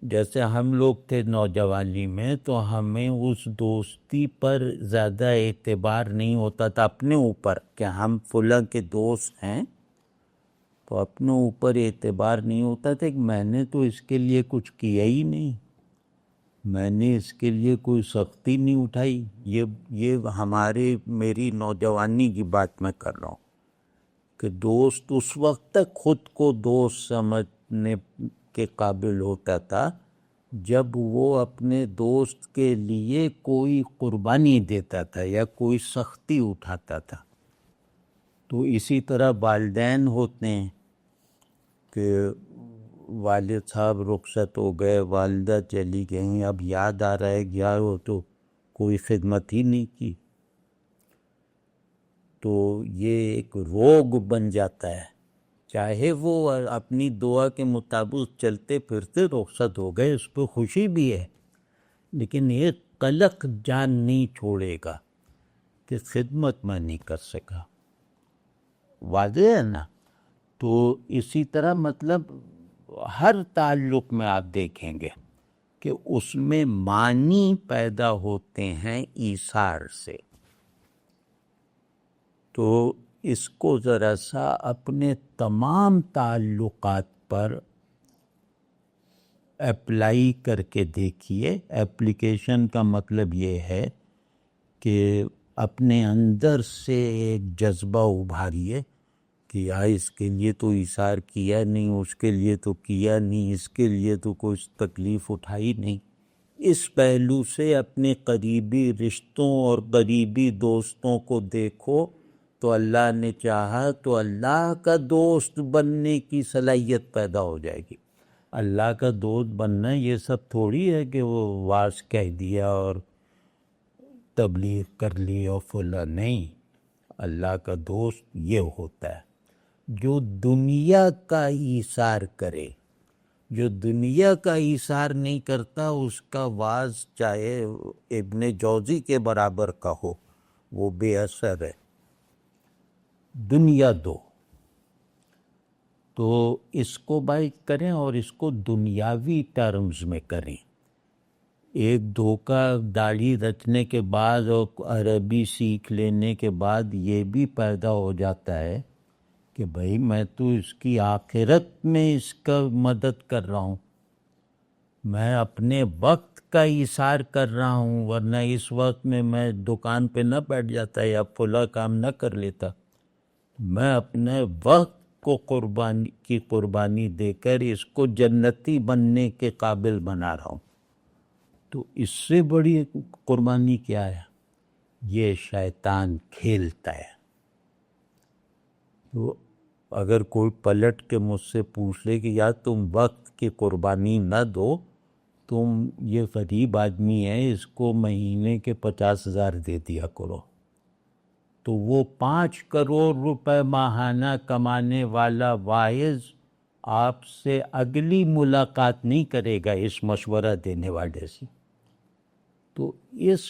جیسے ہم لوگ تھے نوجوانی میں تو ہمیں اس دوستی پر زیادہ اعتبار نہیں ہوتا تھا اپنے اوپر کہ ہم فلاں کے دوست ہیں، تو اپنے اوپر اعتبار نہیں ہوتا تھا کہ میں نے تو اس کے لیے کچھ کیا ہی نہیں، میں نے اس کے لیے کوئی سختی نہیں اٹھائی. یہ میری نوجوانی کی بات میں کر رہا ہوں کہ دوست اس وقت تک خود کو دوست سمجھنے کے قابل ہوتا تھا جب وہ اپنے دوست کے لیے کوئی قربانی دیتا تھا یا کوئی سختی اٹھاتا تھا. تو اسی طرح والدین ہوتے ہیں کہ والد صاحب رخصت ہو گئے، والدہ چلی گئیں، اب یاد آ رہا ہے گیا ہو تو کوئی خدمت ہی نہیں کی، تو یہ ایک روگ بن جاتا ہے. چاہے وہ اپنی دعا کے مطابق چلتے پھرتے رخصت ہو گئے، اس پہ خوشی بھی ہے، لیکن ایک قلق جان نہیں چھوڑے گا کہ خدمت میں نہیں کر سکا. واضح ہے نا؟ تو اسی طرح مطلب ہر تعلق میں آپ دیکھیں گے کہ اس میں معنی پیدا ہوتے ہیں ایثار سے. تو اس کو ذرا سا اپنے تمام تعلقات پر اپلائی کر کے دیکھیے. ایپلیکیشن کا مطلب یہ ہے کہ اپنے اندر سے ایک جذبہ ابھاریے کہ یار اس کے لیے تو ایثار کیا نہیں، اس کے لیے تو کیا نہیں، اس کے لیے تو کوئی تکلیف اٹھائی نہیں. اس پہلو سے اپنے قریبی رشتوں اور قریبی دوستوں کو دیکھو تو اللہ نے چاہا تو اللہ کا دوست بننے کی صلاحیت پیدا ہو جائے گی. اللہ کا دوست بننا یہ سب تھوڑی ہے کہ وہ واعظ کہہ دیا اور تبلیغ کر لی اور فلاں، نہیں. اللہ کا دوست یہ ہوتا ہے جو دنیا کا ایثار کرے. جو دنیا کا ایثار نہیں کرتا اس کا واعظ چاہے ابن جوزی کے برابر کا ہو وہ بے اثر ہے. دنیا دو تو اس کو بھائی کریں اور اس کو دنیاوی ٹرمز میں کریں. ایک دھوکہ داڑھی رکھنے کے بعد اور عربی سیکھ لینے کے بعد یہ بھی پیدا ہو جاتا ہے کہ بھائی میں تو اس کی آخرت میں اس کا مدد کر رہا ہوں، میں اپنے وقت کا ایثار کر رہا ہوں، ورنہ اس وقت میں دکان پہ نہ بیٹھ جاتا یا فلاں کام نہ کر لیتا. میں اپنے وقت کو قربانی دے کر اس کو جنتی بننے کے قابل بنا رہا ہوں. تو اس سے بڑی قربانی کیا ہے؟ یہ شیطان کھیلتا ہے. تو اگر کوئی پلٹ کے مجھ سے پوچھ لے کہ یار تم وقت کی قربانی نہ دو، تم یہ غریب آدمی ہے، اس کو مہینے کے 50,000 دے دیا کرو، تو وہ 5 کروڑ روپے ماہانہ کمانے والا واعظ آپ سے اگلی ملاقات نہیں کرے گا اس مشورہ دینے والے سے. تو اس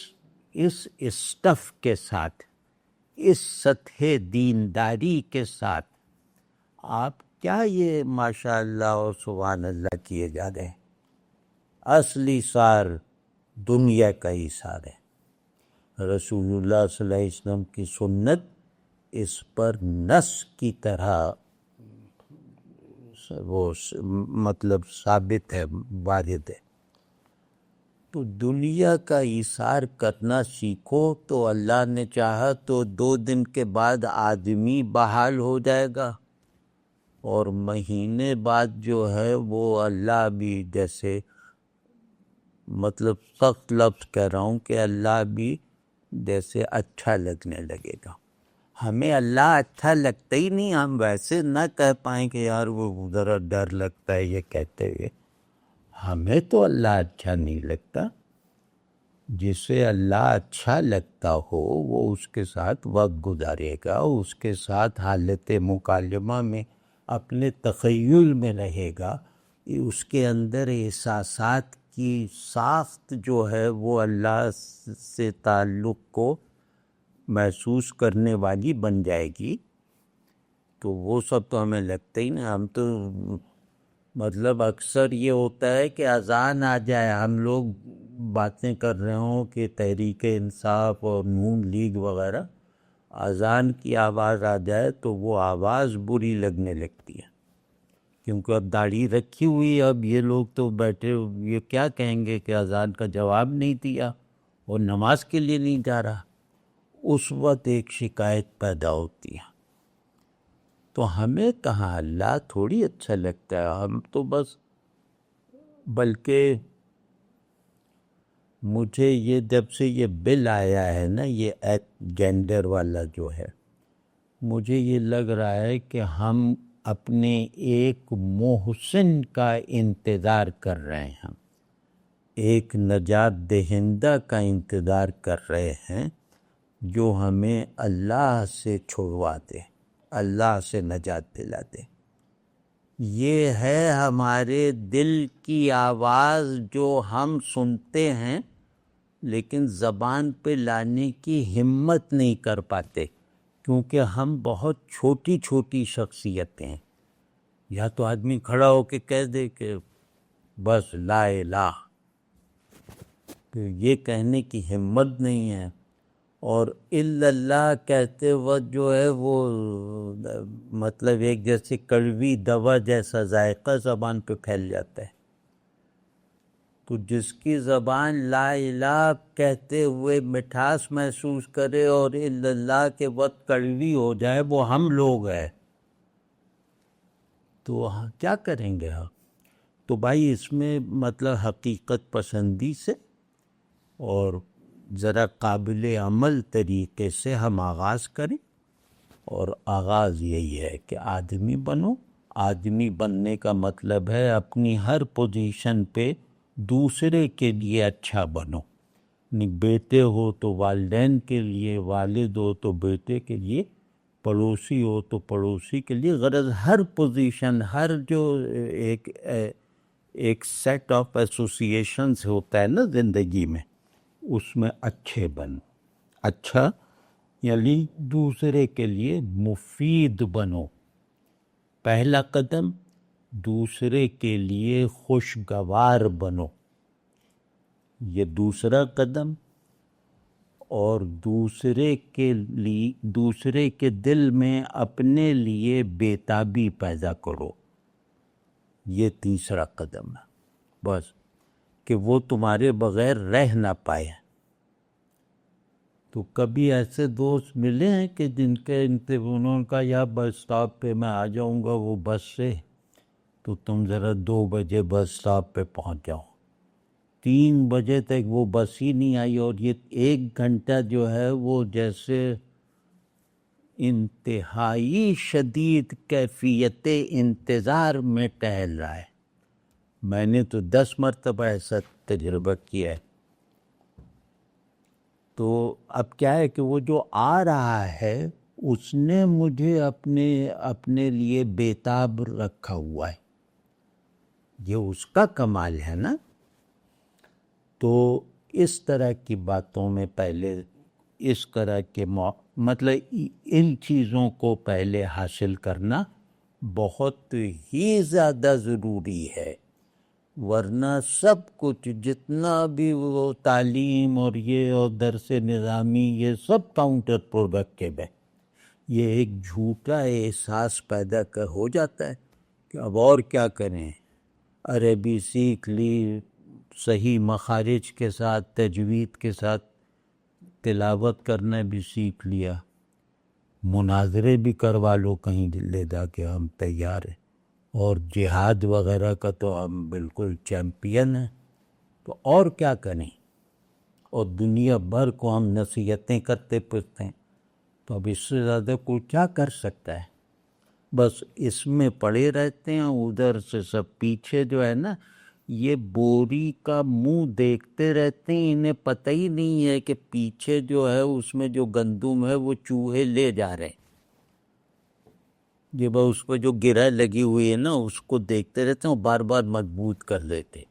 اسٹف کے ساتھ، اس سطح دینداری کے ساتھ آپ کیا یہ ماشاء اللہ اور سبحان اللہ کیے جا رہے ہیں؟ اصلی سار دنیا کا ہی سار ہے. رسول اللہ صلی اللہ علیہ وسلم کی سنت اس پر نص کی طرح وہ مطلب ثابت ہے، وارد ہے. تو دنیا کا ایثار کرنا سیکھو تو اللہ نے چاہا تو 2 دن کے بعد آدمی بحال ہو جائے گا، اور مہینے بعد جو ہے وہ اللہ بھی، جیسے مطلب سخت لفظ کہہ رہا ہوں کہ اللہ بھی جیسے اچھا لگنے لگے گا. ہمیں اللہ اچھا لگتا ہی نہیں، ہم ویسے نہ کہہ پائیں کہ یار وہ ذرا ڈر لگتا ہے یہ کہتے ہوئے. ہمیں تو اللہ اچھا نہیں لگتا. جسے اللہ اچھا لگتا ہو وہ اس کے ساتھ وقت گزارے گا، اس کے ساتھ حالت مکالمہ میں اپنے تخیل میں رہے گا. اس کے اندر احساسات کی ساخت جو ہے وہ اللہ سے تعلق کو محسوس کرنے والی بن جائے گی. تو وہ سب تو ہمیں لگتا ہی نہیں. ہم تو مطلب اکثر یہ ہوتا ہے کہ اذان آ جائے، ہم لوگ باتیں کر رہے ہوں کہ تحریک انصاف اور نون لیگ وغیرہ، اذان کی آواز آ جائے تو وہ آواز بری لگنے لگتی ہے، کیونکہ اب داڑھی رکھی ہوئی. اب یہ لوگ تو بیٹھے یہ کیا کہیں گے کہ اذان کا جواب نہیں دیا اور نماز کے لیے نہیں جا رہا. اس وقت ایک شکایت پیدا ہوتی ہے. تو ہمیں کہاں اللہ تھوڑی اچھا لگتا ہے. ہم تو بس، بلکہ مجھے یہ جب سے یہ بل آیا ہے نا، یہ جینڈر والا جو ہے، مجھے یہ لگ رہا ہے کہ ہم اپنے ایک محسن کا انتظار کر رہے ہیں، ایک نجات دہندہ کا انتظار کر رہے ہیں جو ہمیں اللہ سے چھڑوا دے، اللہ سے نجات دلا دے. یہ ہے ہمارے دل کی آواز جو ہم سنتے ہیں لیکن زبان پہ لانے کی ہمت نہیں کر پاتے، کیونکہ ہم بہت چھوٹی چھوٹی شخصیتیں ہیں. یا تو آدمی کھڑا ہو کے کہہ دے کہ بس لا الہ، تو یہ کہنے کی ہمت نہیں ہے. اور الا اللہ کہتے وقت جو ہے وہ مطلب ایک جیسے کڑوی دوا جیسا ذائقہ زبان پہ پھیل جاتا ہے. تو جس کی زبان لا الہ کہتے ہوئے مٹھاس محسوس کرے اور الا اللہ کے وقت کڑوی ہو جائے، وہ ہم لوگ ہیں. تو کیا کریں گے ہم؟ تو بھائی اس میں مطلب حقیقت پسندی سے اور ذرا قابل عمل طریقے سے ہم آغاز کریں. اور آغاز یہی ہے کہ آدمی بنو. آدمی بننے کا مطلب ہے اپنی ہر پوزیشن پہ دوسرے کے لیے اچھا بنو. بیٹے ہو تو والدین کے لیے، والد ہو تو بیٹے کے لیے، پڑوسی ہو تو پڑوسی کے لیے. غرض ہر پوزیشن، ہر جو ایک سیٹ آف ایسوسیشنز ہوتا ہے نا زندگی میں، اس میں اچھے بنو. اچھا یعنی دوسرے کے لیے مفید بنو. پہلا قدم دوسرے کے لیے خوشگوار بنو، یہ دوسرا قدم. اور دوسرے کے لیے، دوسرے کے دل میں اپنے لیے بیتابی پیدا کرو، یہ تیسرا قدم ہے. بس کہ وہ تمہارے بغیر رہ نہ پائے. تو کبھی ایسے دوست ملے ہیں کہ جن کے انہوں نے کہا یا بس اسٹاپ پہ میں آ جاؤں گا وہ بس سے، تو تم ذرا 2 بجے بس اسٹاپ پہ پہنچ جاؤ. 3 بجے تک وہ بس ہی نہیں آئی، اور یہ 1 گھنٹہ جو ہے وہ جیسے انتہائی شدید کیفیت انتظار میں ٹہل رہا ہے. میں نے تو 10 مرتبہ ایسا تجربہ کیا ہے. تو اب کیا ہے کہ وہ جو آ رہا ہے اس نے مجھے اپنے لیے بےتاب رکھا ہوا ہے، یہ اس کا کمال ہے نا۔ تو اس طرح کی باتوں میں پہلے اس طرح کے مطلب ان چیزوں کو پہلے حاصل کرنا بہت ہی زیادہ ضروری ہے، ورنہ سب کچھ جتنا بھی وہ تعلیم اور یہ اور درس نظامی یہ سب کاؤنٹر پروڈکٹیو ہے۔ یہ ایک جھوٹا احساس پیدا ہو جاتا ہے کہ اب اور کیا کریں، عربی سیکھ لی، صحیح مخارج کے ساتھ تجوید کے ساتھ تلاوت کرنا بھی سیکھ لیا، مناظرے بھی کروا لو کہیں لے جا کے، ہم تیار ہیں، اور جہاد وغیرہ کا تو ہم بالکل چیمپئن ہیں، تو اور کیا کریں، اور دنیا بھر کو ہم نصیحتیں کرتے پھرتے ہیں، تو اب اس سے زیادہ کوئی کیا کر سکتا ہے؟ بس اس میں پڑے رہتے ہیں، ادھر سے سب پیچھے جو ہے نا یہ بوری کا منہ دیکھتے رہتے ہیں، انہیں پتہ ہی نہیں ہے کہ پیچھے جو ہے اس میں جو گندم ہے وہ چوہے لے جا رہے ہیں، جب اس پہ جو گرہ لگی ہوئی ہے نا اس کو دیکھتے رہتے ہیں اور بار بار مضبوط کر دیتے،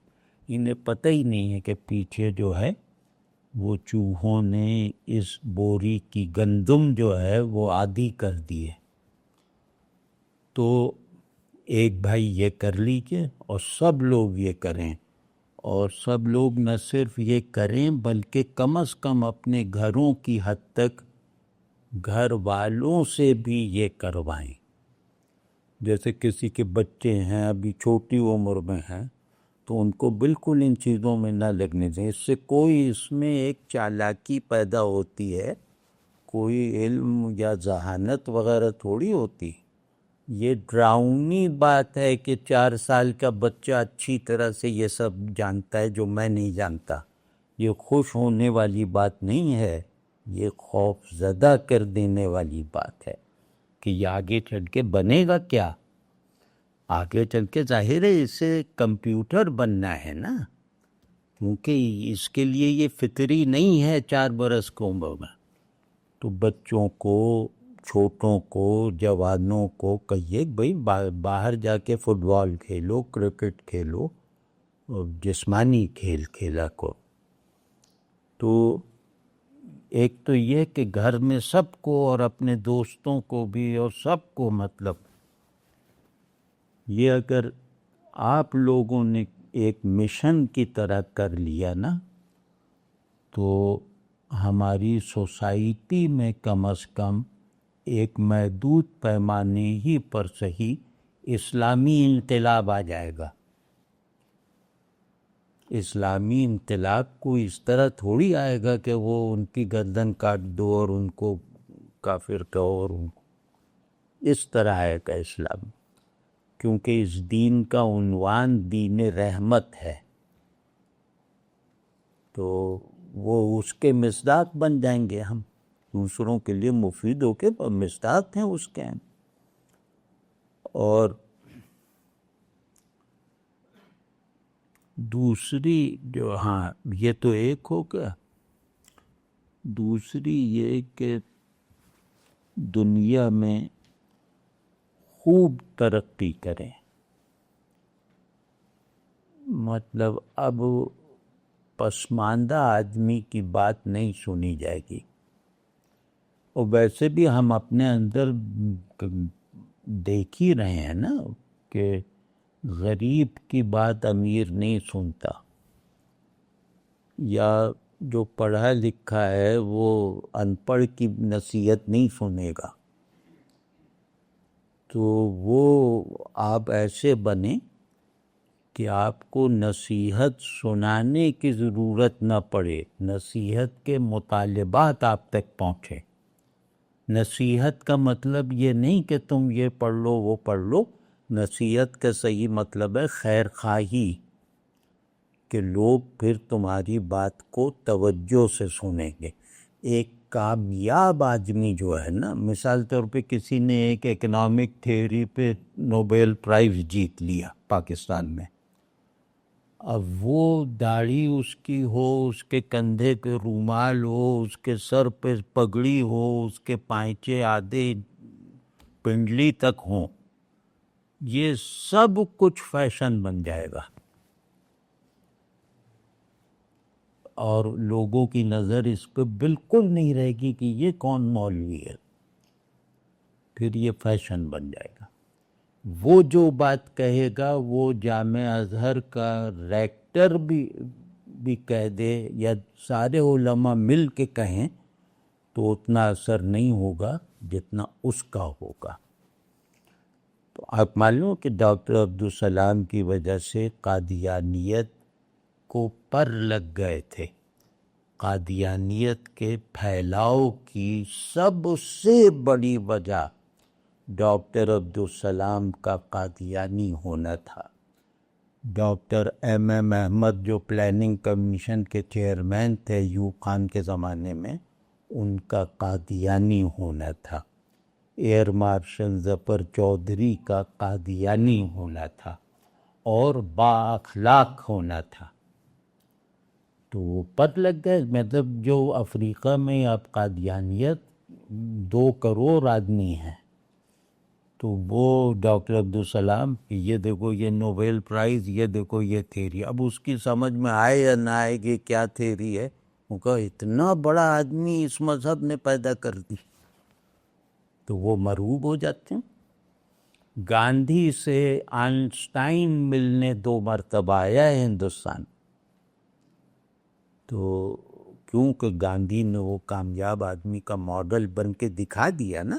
انہیں پتہ ہی نہیں ہے کہ پیچھے جو ہے وہ چوہوں نے اس بوری کی گندم جو ہے وہ عادی کر دی ہے۔ تو ایک بھائی یہ کر لیجئے اور سب لوگ یہ کریں، اور سب لوگ نہ صرف یہ کریں بلکہ کم از کم اپنے گھروں کی حد تک گھر والوں سے بھی یہ کروائیں۔ جیسے کسی کے بچے ہیں ابھی چھوٹی عمر میں ہیں تو ان کو بالکل ان چیزوں میں نہ لگنے دیں، اس سے کوئی اس میں ایک چالاکی پیدا ہوتی ہے، کوئی علم یا ذہانت وغیرہ تھوڑی ہوتی۔ یہ ڈراؤنی بات ہے کہ 4 سال کا بچہ اچھی طرح سے یہ سب جانتا ہے جو میں نہیں جانتا، یہ خوش ہونے والی بات نہیں ہے، یہ خوف زدہ کر دینے والی بات ہے کہ یہ آگے چل کے بنے گا کیا، آگے چل کے ظاہر ہے اسے کمپیوٹر بننا ہے نا، کیونکہ اس کے لیے یہ فطری نہیں ہے 4 برس کی عمر میں۔ تو بچوں کو، چھوٹوں کو، جوانوں کو کہیے بھئی باہر جا کے فٹ بال کھیلو، کرکٹ کھیلو، اور جسمانی کھیل کھیلا کو۔ تو ایک تو یہ کہ گھر میں سب کو اور اپنے دوستوں کو بھی اور سب کو، مطلب یہ اگر آپ لوگوں نے ایک مشن کی طرح کر لیا نا تو ہماری سوسائٹی میں کم از کم ایک محدود پیمانے ہی پر صحیح اسلامی انقلاب آ جائے گا۔ اسلامی انقلاب کو اس طرح تھوڑی آئے گا کہ وہ ان کی گردن کاٹ دو اور ان کو کافر کہو، اور اس طرح آئے گا اسلام، کیونکہ اس دین کا عنوان دین رحمت ہے، تو وہ اس کے مصداق بن جائیں گے، ہم دوسروں کے لیے مفید ہو کے مصداق ہیں اس کے ہیں۔ اور دوسری جو، ہاں یہ تو ایک ہو گیا، دوسری یہ کہ دنیا میں خوب ترقی کریں، مطلب اب پسماندہ آدمی کی بات نہیں سنی جائے گی، اور ویسے بھی ہم اپنے اندر دیکھ ہی رہے ہیں نا کہ غریب کی بات امیر نہیں سنتا، یا جو پڑھا لکھا ہے وہ ان پڑھ کی نصیحت نہیں سنے گا۔ تو وہ آپ ایسے بنیں کہ آپ کو نصیحت سنانے کی ضرورت نہ پڑے، نصیحت کے مطالبات آپ تک پہنچے۔ نصیحت کا مطلب یہ نہیں کہ تم یہ پڑھ لو وہ پڑھ لو، نصیحت کا صحیح مطلب ہے خیر خواہی، کہ لوگ پھر تمہاری بات کو توجہ سے سنیں گے۔ ایک کامیاب آدمی جو ہے نا، مثال طور پہ کسی نے ایک اکنامک تھیوری پہ نوبیل پرائز جیت لیا پاکستان میں، اب وہ داڑھی اس کی ہو، اس کے کندھے پہ رومال ہو، اس کے سر پہ پگڑی ہو، اس کے پائچے آدھے پنڈلی تک ہوں، یہ سب کچھ فیشن بن جائے گا اور لوگوں کی نظر اس پہ بالکل نہیں رہے گی کہ یہ کون مولوی ہے، پھر یہ فیشن بن جائے گا۔ وہ جو بات کہے گا وہ جامع ازہر کا ریکٹر بھی کہہ دے یا سارے علماء مل کے کہیں تو اتنا اثر نہیں ہوگا جتنا اس کا ہوگا۔ تو آپ معلوم کہ ڈاکٹر عبدالسلام کی وجہ سے قادیانیت کو پر لگ گئے تھے۔ قادیانیت کے پھیلاؤ کی سب سے بڑی وجہ ڈاکٹر عبدالسلام کا قادیانی ہونا تھا۔ ڈاکٹر ایم احمد جو پلاننگ کمیشن کے چیئرمین تھے ایوب خان کے زمانے میں، ان کا قادیانی ہونا تھا۔ ایئر مارشل ظفر چودھری کا قادیانی ہونا تھا اور با اخلاق ہونا تھا۔ تو وہ پتہ لگ گئے، مطلب جو افریقہ میں اب قادیانیت 2 کروڑ آدمی ہیں، تو وہ ڈاکٹر عبدالسلام یہ دیکھو یہ نوبل پرائز، یہ دیکھو یہ تھیری، اب اس کی سمجھ میں آئے یا نہ آئے کہ کیا تھیری ہے، وہ کہا اتنا بڑا آدمی اس مذہب نے پیدا کر دی، تو وہ مرعوب ہو جاتے ہیں۔ گاندھی سے آئنسٹائن ملنے 2 مرتبہ آیا ہے ہندوستان، تو کیونکہ گاندھی نے وہ کامیاب آدمی کا ماڈل بن کے دکھا دیا نا،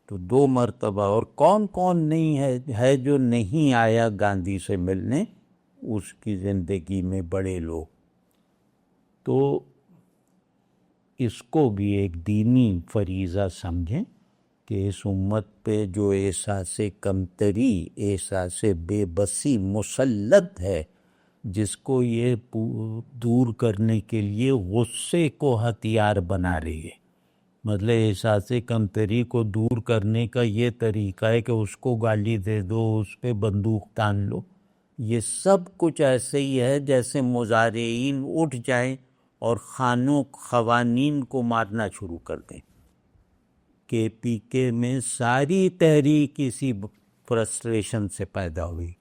تو 2 مرتبہ، اور کون کون نہیں ہے جو نہیں آیا گاندھی سے ملنے اس کی زندگی میں بڑے لوگ۔ تو اس کو بھی ایک دینی فریضہ سمجھیں کہ اس امت پہ جو احساس کمتری، احساس بے بسی مسلط ہے، جس کو یہ دور کرنے کے لیے غصے کو ہتھیار بنا رہی ہے۔ مطلب احساس کمتری کو دور کرنے کا یہ طریقہ ہے کہ اس کو گالی دے دو، اس پہ بندوق تان لو۔ یہ سب کچھ ایسے ہی ہے جیسے مضارعین اٹھ جائیں اور خوانین کو مارنا شروع کر دیں۔ کے پی کے میں ساری تحریک اسی فرسٹریشن سے پیدا ہوئی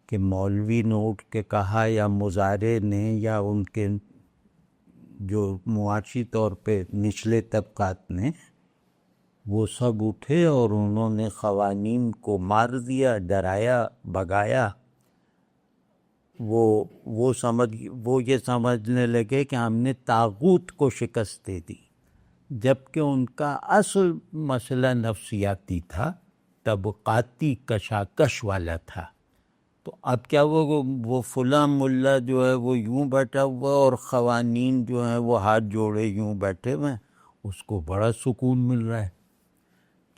کہ مولوی نے اٹھ کے کہا یا مظاہرے نے یا ان کے جو معاشی طور پہ نچلے طبقات نے، وہ سب اٹھے اور انہوں نے خوانین کو مار دیا، ڈرایا، بھگایا۔ وہ یہ سمجھنے لگے کہ ہم نے طاغوت کو شکست دے دی، جبکہ ان کا اصل مسئلہ نفسیاتی تھا، طبقاتی کشاکش والا تھا۔ تو اب کیا وہ فلاں ملا جو ہے وہ یوں بیٹھا ہوا اور خوانین جو ہیں وہ ہاتھ جوڑے یوں بیٹھے ہوئے، اس کو بڑا سکون مل رہا ہے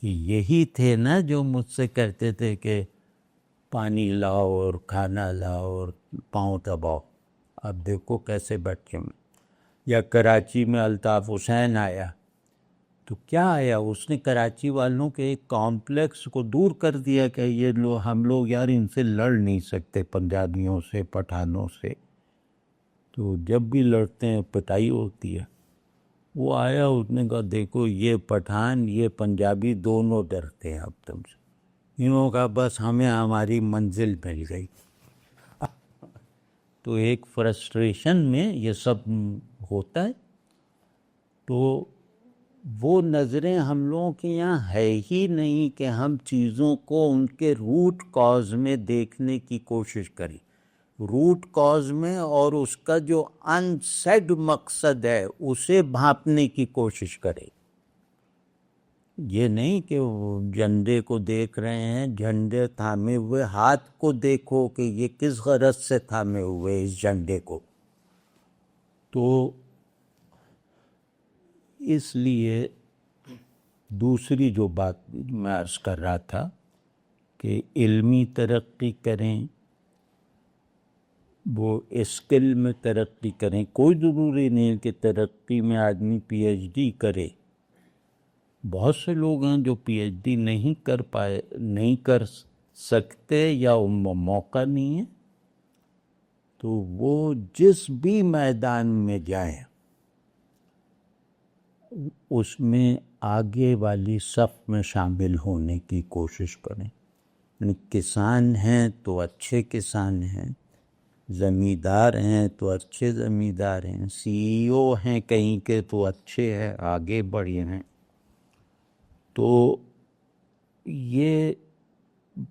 کہ یہی تھے نا جو مجھ سے کہتے تھے کہ پانی لاؤ اور کھانا لاؤ اور پاؤں دباؤ، اب دیکھو کیسے بیٹھے میں۔ یا کراچی میں الطاف حسین آیا، تو کیا آیا، اس نے کراچی والوں کے ایک کامپلیکس کو دور کر دیا کہ یہ ہم لوگ یار ان سے لڑ نہیں سکتے، پنجابیوں سے، پٹھانوں سے، تو جب بھی لڑتے ہیں پٹائی ہوتی ہے۔ وہ آیا، اس نے کہا دیکھو یہ پٹھان یہ پنجابی دونوں ڈرتے ہیں اب تم سے۔ انہوں نے کہا بس ہمیں ہماری منزل مل گئی۔ تو ایک فرسٹریشن میں یہ سب ہوتا ہے۔ تو وہ نظریں ہم لوگوں کے یہاں ہے ہی نہیں کہ ہم چیزوں کو ان کے روٹ کاز میں دیکھنے کی کوشش کریں، روٹ کاز میں، اور اس کا جو انسیڈ مقصد ہے اسے بھانپنے کی کوشش کریں۔ یہ نہیں کہ وہ جھنڈے کو دیکھ رہے ہیں، جھنڈے تھامے ہوئے ہاتھ کو دیکھو کہ یہ کس غرض سے تھامے ہوئے اس جھنڈے کو۔ تو اس لیے دوسری جو بات میں عرض کر رہا تھا کہ علمی ترقی کریں، وہ اسکل میں ترقی کریں، کوئی ضروری نہیں کہ ترقی میں آدمی پی ایچ ڈی کرے۔ بہت سے لوگ ہیں جو پی ایچ ڈی نہیں کر سکتے یا ان میں موقع نہیں ہے، تو وہ جس بھی میدان میں جائیں اس میں آگے والی صف میں شامل ہونے کی کوشش کریں. یعنی کسان ہیں تو اچھے کسان ہیں، زمیندار ہیں تو اچھے زمیندار ہیں، CEO ہیں کہیں کے تو اچھے ہیں، آگے بڑھے ہیں. تو یہ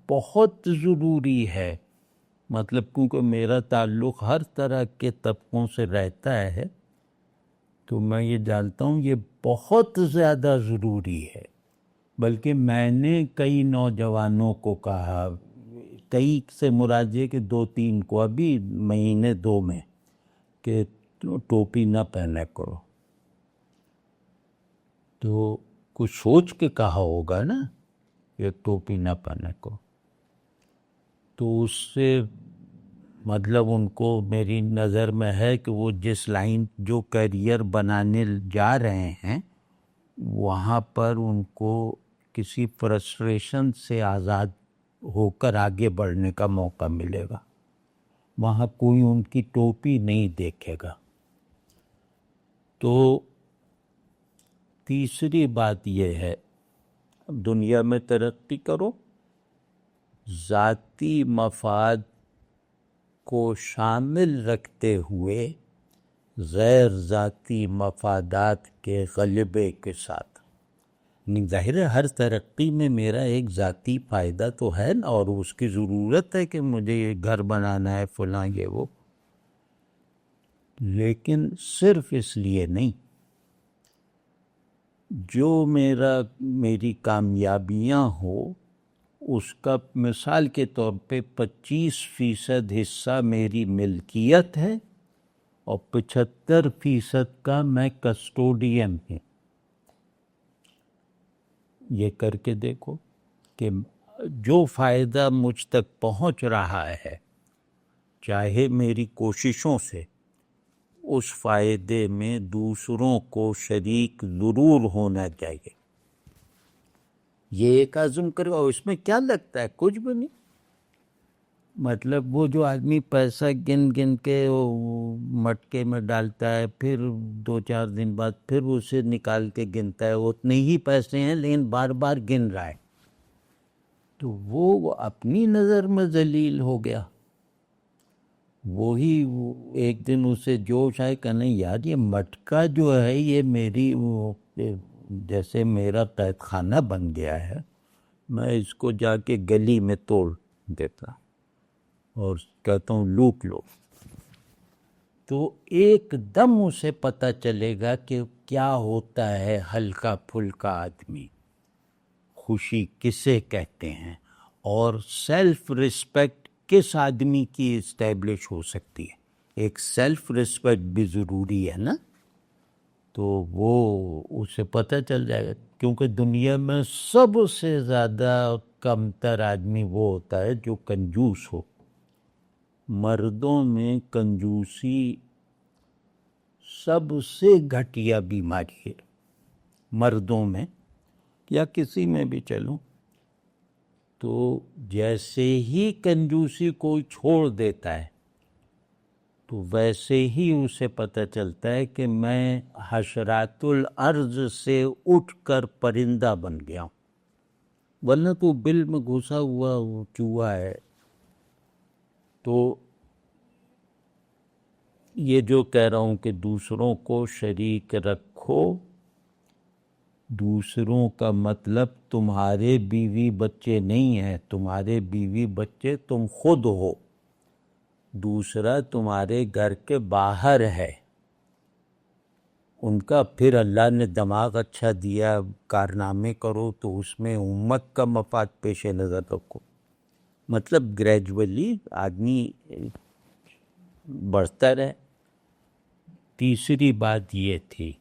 بہت ضروری ہے، مطلب کیونکہ میرا تعلق ہر طرح کے طبقوں سے رہتا ہے تو میں یہ جانتا ہوں یہ بہت زیادہ ضروری ہے. بلکہ میں نے کئی نوجوانوں کو کہا، کئی سے مراد یہ کہ 2-3 کو ابھی مہینے 2 میں، کہ ٹوپی نہ پہنا کرو. تو کچھ سوچ کے کہا ہوگا نا کہ ٹوپی نہ پہنا کرو. تو اس سے مطلب ان کو میری نظر میں ہے کہ وہ جس لائن جو کیریئر بنانے جا رہے ہیں وہاں پر ان کو کسی فرسٹریشن سے آزاد ہو کر آگے بڑھنے کا موقع ملے گا. وہاں کوئی ان کی ٹوپی نہیں دیکھے گا. تو تیسری بات یہ ہے، دنیا میں ترقی کرو، ذاتی مفاد کو شامل رکھتے ہوئے غیر ذاتی مفادات کے غلبے کے ساتھ. ظاہر ہے ہر ترقی میں میرا ایک ذاتی فائدہ تو ہے نا، اور اس کی ضرورت ہے کہ مجھے یہ گھر بنانا ہے فلاں یہ وہ، لیکن صرف اس لیے نہیں. جو میری کامیابیاں ہو اس کا مثال کے طور پہ 25% حصہ میری ملکیت ہے اور 75% کا میں کسٹوڈین ہوں. یہ کر کے دیکھو کہ جو فائدہ مجھ تک پہنچ رہا ہے چاہے میری کوششوں سے، اس فائدے میں دوسروں کو شریک ضرور ہونا چاہیے. یہ ایک عزم کرو، اور اس میں کیا لگتا ہے؟ کچھ بھی نہیں. مطلب وہ جو آدمی پیسہ گن گن کے مٹکے میں ڈالتا ہے، پھر 2-4 دن بعد پھر اسے نکال کے گنتا ہے، اتنے ہی پیسے ہیں لیکن بار بار گن رہا ہے، تو وہ اپنی نظر میں ذلیل ہو گیا. وہی ایک دن اسے جوش آئے کہ نہیں یار یہ مٹکا جو ہے یہ میری جیسے میرا قید خانہ بن گیا ہے، میں اس کو جا کے گلی میں توڑ دیتا اور کہتا ہوں لوٹ لو. تو ایک دم اسے پتہ چلے گا کہ کیا ہوتا ہے ہلکا پھلکا آدمی، خوشی کسے کہتے ہیں، اور سیلف رسپیکٹ کس آدمی کی اسٹیبلش ہو سکتی ہے. ایک سیلف رسپیکٹ بھی ضروری ہے نا. تو وہ اسے پتہ چل جائے گا، کیونکہ دنیا میں سب سے زیادہ کمتر آدمی وہ ہوتا ہے جو کنجوس ہو. مردوں میں کنجوسی سب سے گھٹیا بیماری ہے، مردوں میں یا کسی میں بھی چلوں. تو جیسے ہی کنجوسی کوئی چھوڑ دیتا ہے تو ویسے ہی اسے پتہ چلتا ہے کہ میں حشرات الارض سے اٹھ کر پرندہ بن گیا ہوں، ورنہ تو بل میں گھسا ہوا چوہا ہے. تو یہ جو کہہ رہا ہوں کہ دوسروں کو شریک رکھو، دوسروں کا مطلب تمہارے بیوی بچے نہیں ہیں، تمہارے بیوی بچے تم خود ہو. دوسرا تمہارے گھر کے باہر ہے، ان کا پھر اللہ نے دماغ اچھا دیا، کارنامے کرو تو اس میں امت کا مفاد پیش نظر رکھو. مطلب گریجولی آدمی بڑھتا رہے. تیسری بات یہ تھی.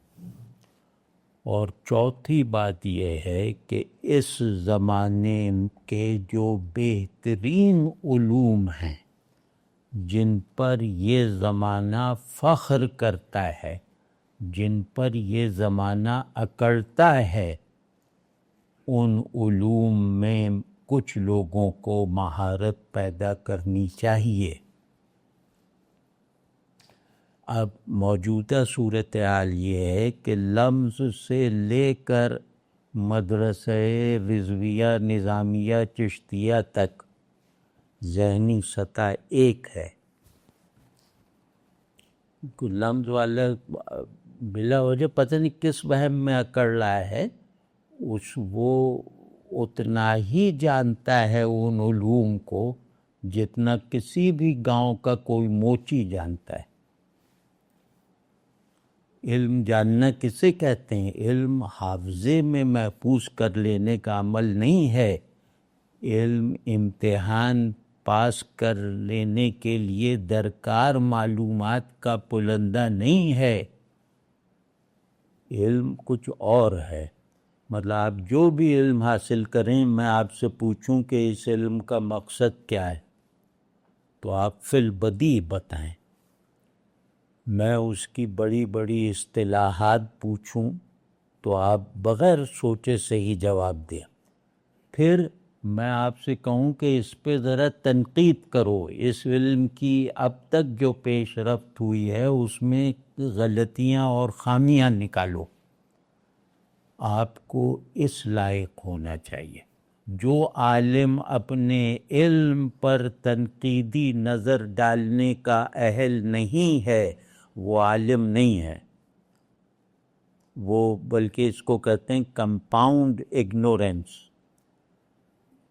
اور چوتھی بات یہ ہے کہ اس زمانے کے جو بہترین علوم ہیں جن پر یہ زمانہ فخر کرتا ہے، جن پر یہ زمانہ اکڑتا ہے، ان علوم میں کچھ لوگوں کو مہارت پیدا کرنی چاہیے. اب موجودہ صورتحال یہ ہے کہ لمز سے لے کر مدرسہ رضویہ نظامیہ چشتیہ تک ذہنی سطح ایک ہے. لمز والا بلا وجہ پتہ نہیں کس وہم میں اکڑ رہا ہے، وہ اتنا ہی جانتا ہے ان علوم کو جتنا کسی بھی گاؤں کا کوئی موچی جانتا ہے. علم جاننا کسے کہتے ہیں؟ علم حافظے میں محفوظ کر لینے کا عمل نہیں ہے. علم امتحان پاس کر لینے کے لیے درکار معلومات کا پلندہ نہیں ہے. علم کچھ اور ہے. مطلب آپ جو بھی علم حاصل کریں، میں آپ سے پوچھوں کہ اس علم کا مقصد کیا ہے تو آپ فی البدیہہ بتائیں. میں اس کی بڑی بڑی اصطلاحات پوچھوں تو آپ بغیر سوچے سے ہی جواب دیں. پھر میں آپ سے کہوں کہ اس پہ ذرا تنقید کرو، اس علم کی اب تک جو پیش رفت ہوئی ہے اس میں غلطیاں اور خامیاں نکالو. آپ کو اس لائق ہونا چاہیے. جو عالم اپنے علم پر تنقیدی نظر ڈالنے کا اہل نہیں ہے وہ عالم نہیں ہے. وہ بلکہ اس کو کہتے ہیں کمپاؤنڈ اگنورینس،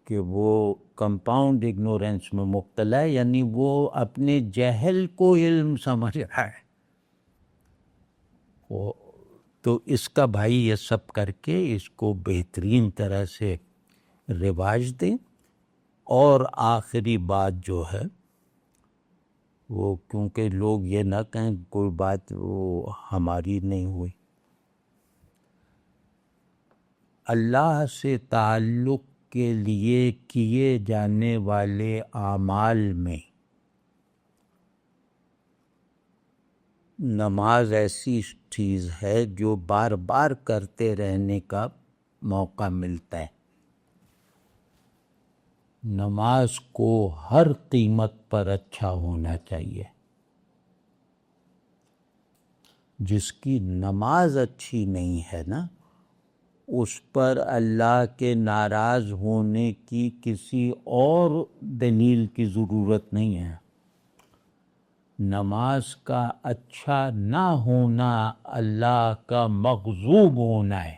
کہ وہ کمپاؤنڈ اگنورینس میں مبتلا ہے، یعنی وہ اپنے جہل کو علم سمجھ رہا ہے. تو اس کا بھائی یہ سب کر کے اس کو بہترین طرح سے رواج دیں. اور آخری بات جو ہے وہ، کیونکہ لوگ یہ نہ کہیں کوئی بات وہ ہماری نہیں ہوئی، اللہ سے تعلق کے لیے کیے جانے والے اعمال میں نماز ایسی چیز ہے جو بار بار کرتے رہنے کا موقع ملتا ہے. نماز کو ہر قیمت پر اچھا ہونا چاہیے. جس کی نماز اچھی نہیں ہے نا، اس پر اللہ کے ناراض ہونے کی کسی اور دلیل کی ضرورت نہیں ہے. نماز کا اچھا نہ ہونا اللہ کا مغضوب ہونا ہے.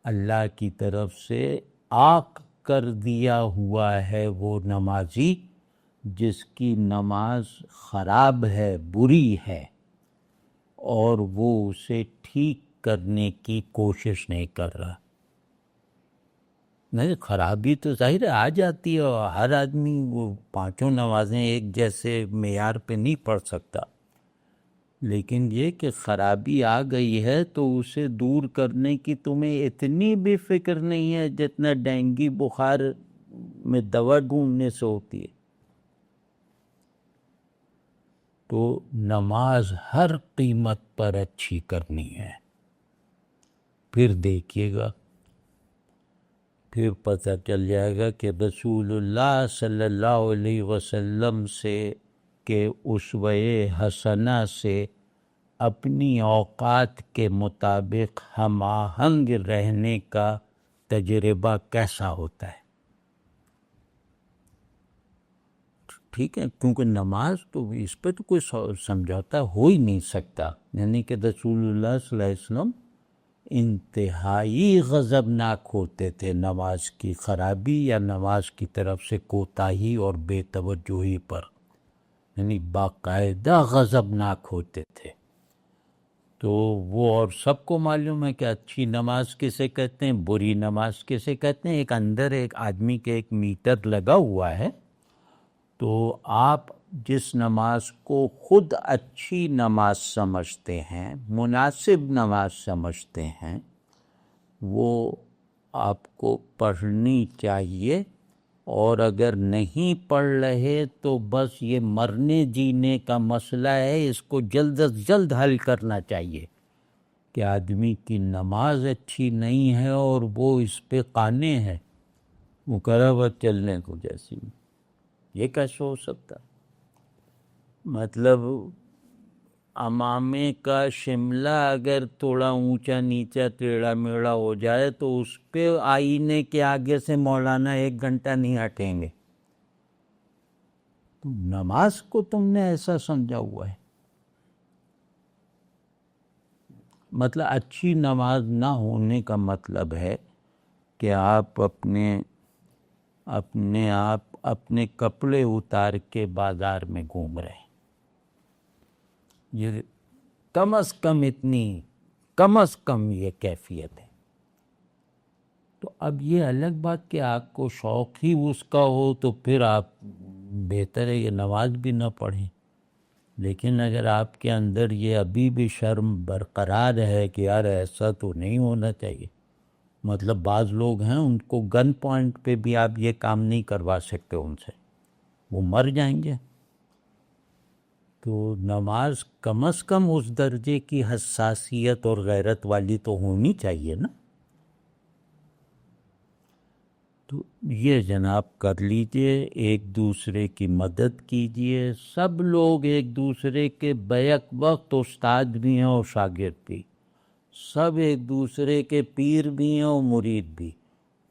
اللہ کی طرف سے عاق کر دیا ہوا ہے وہ نمازی جس کی نماز خراب ہے، بری ہے، اور وہ اسے ٹھیک کرنے کی کوشش نہیں کر رہا. نہیں، خرابی تو ظاہر ہے آ جاتی ہے، اور ہر آدمی وہ پانچوں نمازیں ایک جیسے معیار پہ نہیں پڑھ سکتا. لیکن یہ کہ خرابی آ گئی ہے تو اسے دور کرنے کی تمہیں اتنی بھی فکر نہیں ہے جتنا ڈینگی بخار میں دوا ڈھونڈنے سے ہوتی ہے. تو نماز ہر قیمت پر اچھی کرنی ہے. پھر دیکھیے گا، پھر پتہ چل جائے گا کہ رسول اللہ صلی اللہ علیہ وسلم سے کے اسوہ حسنہ سے اپنی اوقات کے مطابق ہم آہنگ رہنے کا تجربہ کیسا ہوتا ہے. ٹھیک ہے، کیونکہ نماز تو اس پہ تو کوئی سمجھوتا ہو ہی نہیں سکتا. یعنی کہ رسول اللہ صلی اللہ علیہ وسلم انتہائی غضبناک ہوتے تھے نماز کی خرابی یا نماز کی طرف سے کوتاہی اور بے توجہی پر، یعنی باقاعدہ غضبناک ہوتے تھے. تو وہ اور سب کو معلوم ہے کہ اچھی نماز کسے کہتے ہیں، بری نماز کسے کہتے ہیں. ایک اندر ایک آدمی کے ایک میٹر لگا ہوا ہے. تو آپ جس نماز کو خود اچھی نماز سمجھتے ہیں، مناسب نماز سمجھتے ہیں، وہ آپ کو پڑھنی چاہیے. اور اگر نہیں پڑھ رہے تو بس یہ مرنے جینے کا مسئلہ ہے، اس کو جلد از جلد حل کرنا چاہیے کہ آدمی کی نماز اچھی نہیں ہے اور وہ اس پہ قانے ہے، وہ کرا ہوا چلنے کو جیسی. یہ کیسے ہو سکتا؟ مطلب امامے کا شملہ اگر تھوڑا اونچا نیچا ٹیڑھا میڑھا ہو جائے تو اس پہ آئینے کے آگے سے مولانا 1 گھنٹہ نہیں ہٹیں گے. تو نماز کو تم نے ایسا سمجھا ہوا ہے. مطلب اچھی نماز نہ ہونے کا مطلب ہے کہ آپ اپنے کپڑے اتار کے بازار میں گھوم رہے ہیں. یہ کم از کم یہ کیفیت ہے. تو اب یہ الگ بات کہ آپ کو شوق ہی اس کا ہو تو پھر آپ بہتر ہے یہ نماز بھی نہ پڑھیں. لیکن اگر آپ کے اندر یہ ابھی بھی شرم برقرار ہے کہ یار ایسا تو نہیں ہونا چاہیے. مطلب بعض لوگ ہیں ان کو گن پوائنٹ پہ بھی آپ یہ کام نہیں کروا سکتے ان سے، وہ مر جائیں گے. تو نماز کم از کم اس درجے کی حساسیت اور غیرت والی تو ہونی چاہیے نا. تو یہ جناب کر لیجئے، ایک دوسرے کی مدد کیجئے. سب لوگ ایک دوسرے کے بیک وقت استاد بھی ہیں اور شاگرد بھی، سب ایک دوسرے کے پیر بھی ہیں اور مرید بھی.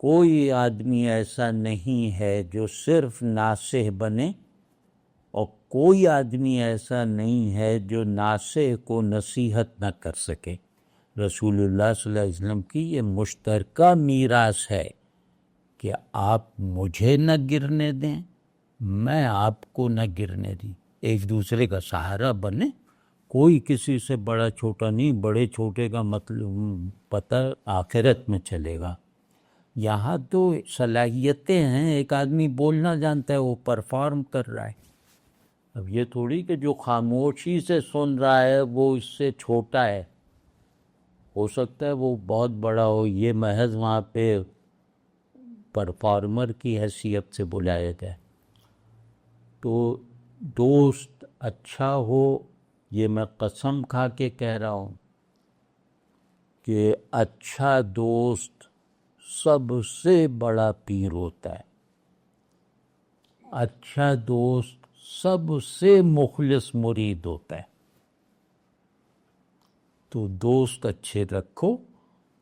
کوئی آدمی ایسا نہیں ہے جو صرف ناصح بنے، اور کوئی آدمی ایسا نہیں ہے جو ناصح کو نصیحت نہ کر سکے. رسول اللہ صلی اللہ علیہ وسلم کی یہ مشترکہ میراث ہے کہ آپ مجھے نہ گرنے دیں، میں آپ کو نہ گرنے دیں. ایک دوسرے کا سہارا بنے. کوئی کسی سے بڑا چھوٹا نہیں، بڑے چھوٹے کا مطلب پتہ آخرت میں چلے گا. یہاں تو صلاحیتیں ہیں. ایک آدمی بولنا جانتا ہے، وہ پرفارم کر رہا ہے. اب یہ تھوڑی کہ جو خاموشی سے سن رہا ہے وہ اس سے چھوٹا ہے. ہو سکتا ہے وہ بہت بڑا ہو، یہ محض وہاں پہ پرفارمر کی حیثیت سے بلایا جائے. تو دوست اچھا ہو، یہ میں قسم کھا کے کہہ رہا ہوں کہ اچھا دوست سب سے بڑا پیر ہوتا ہے. اچھا دوست سب سے مخلص مرید ہوتا ہے. تو دوست اچھے رکھو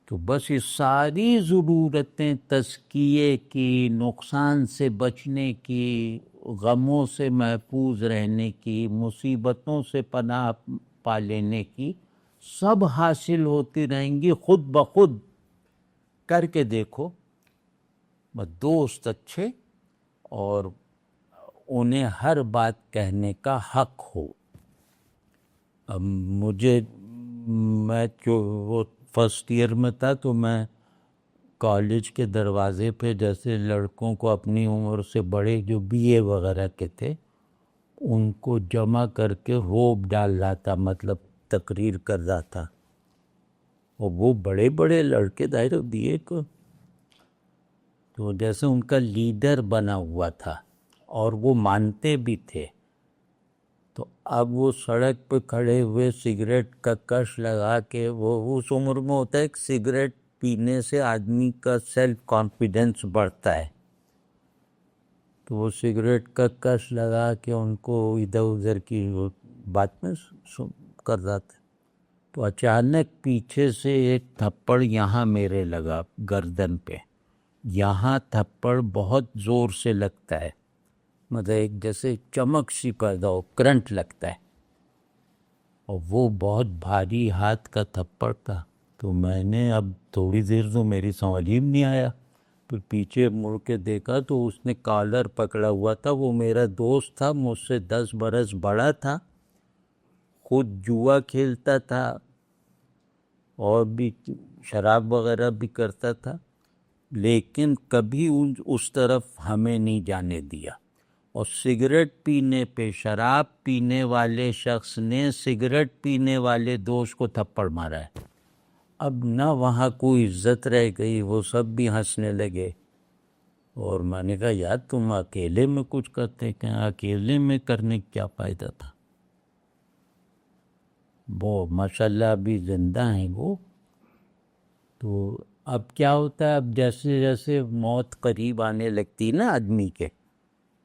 تو بس یہ ساری ضرورتیں تزکیے کی، نقصان سے بچنے کی، غموں سے محفوظ رہنے کی، مصیبتوں سے پناہ پا لینے کی، سب حاصل ہوتی رہیں گی خود بخود. کر کے دیکھو. بس دوست اچھے اور انہیں ہر بات کہنے کا حق ہو. اب میں جو وہ فرسٹ ایئر میں تھا تو میں کالج کے دروازے پہ جیسے لڑکوں کو اپنی عمر سے بڑے جو بی اے وغیرہ کے تھے ان کو جمع کر کے روب ڈال رہا تھا، مطلب تقریر کر رہا تھا. اور وہ بڑے بڑے لڑکے دائرہ بی اے کو تو جیسے ان کا لیڈر بنا ہوا تھا اور وہ مانتے بھی تھے. تو اب وہ سڑک پہ کھڑے ہوئے سگریٹ کا کش لگا کے، وہ اس عمر میں ہوتا ہے کہ سگریٹ پینے سے آدمی کا سیلف کانفیڈنس بڑھتا ہے. تو وہ سگریٹ کا کش لگا کے ان کو ادھر ادھر کی بات میں کر رہا تھا. تو اچانک پیچھے سے ایک تھپڑ یہاں میرے لگا گردن پہ. یہاں تھپڑ بہت زور سے لگتا ہے، مطلب ایک جیسے چمک سی پیدا ہو، کرنٹ لگتا ہے. اور وہ بہت بھاری ہاتھ کا تھپڑ تھا. تو میں نے اب تھوڑی دیر تو میری سمجھ ہی نہیں آیا. پھر پیچھے مڑ کے دیکھا تو اس نے کالر پکڑا ہوا تھا. وہ میرا دوست تھا، مجھ سے 10 برس بڑا تھا، خود جوا کھیلتا تھا اور بھی شراب وغیرہ بھی کرتا تھا، لیکن کبھی اس طرف ہمیں نہیں جانے دیا. اور سگریٹ پینے پہ، شراب پینے والے شخص نے سگریٹ پینے والے دوست کو تھپڑ مارا ہے. اب نہ وہاں کوئی عزت رہ گئی، وہ سب بھی ہنسنے لگے. اور میں نے کہا یار تم اکیلے میں کچھ کرتے، کہ اکیلے میں کرنے کیا فائدہ تھا. وہ ماشاءاللہ ابھی زندہ ہیں وہ. تو اب کیا ہوتا ہے، اب جیسے جیسے موت قریب آنے لگتی نا آدمی کے،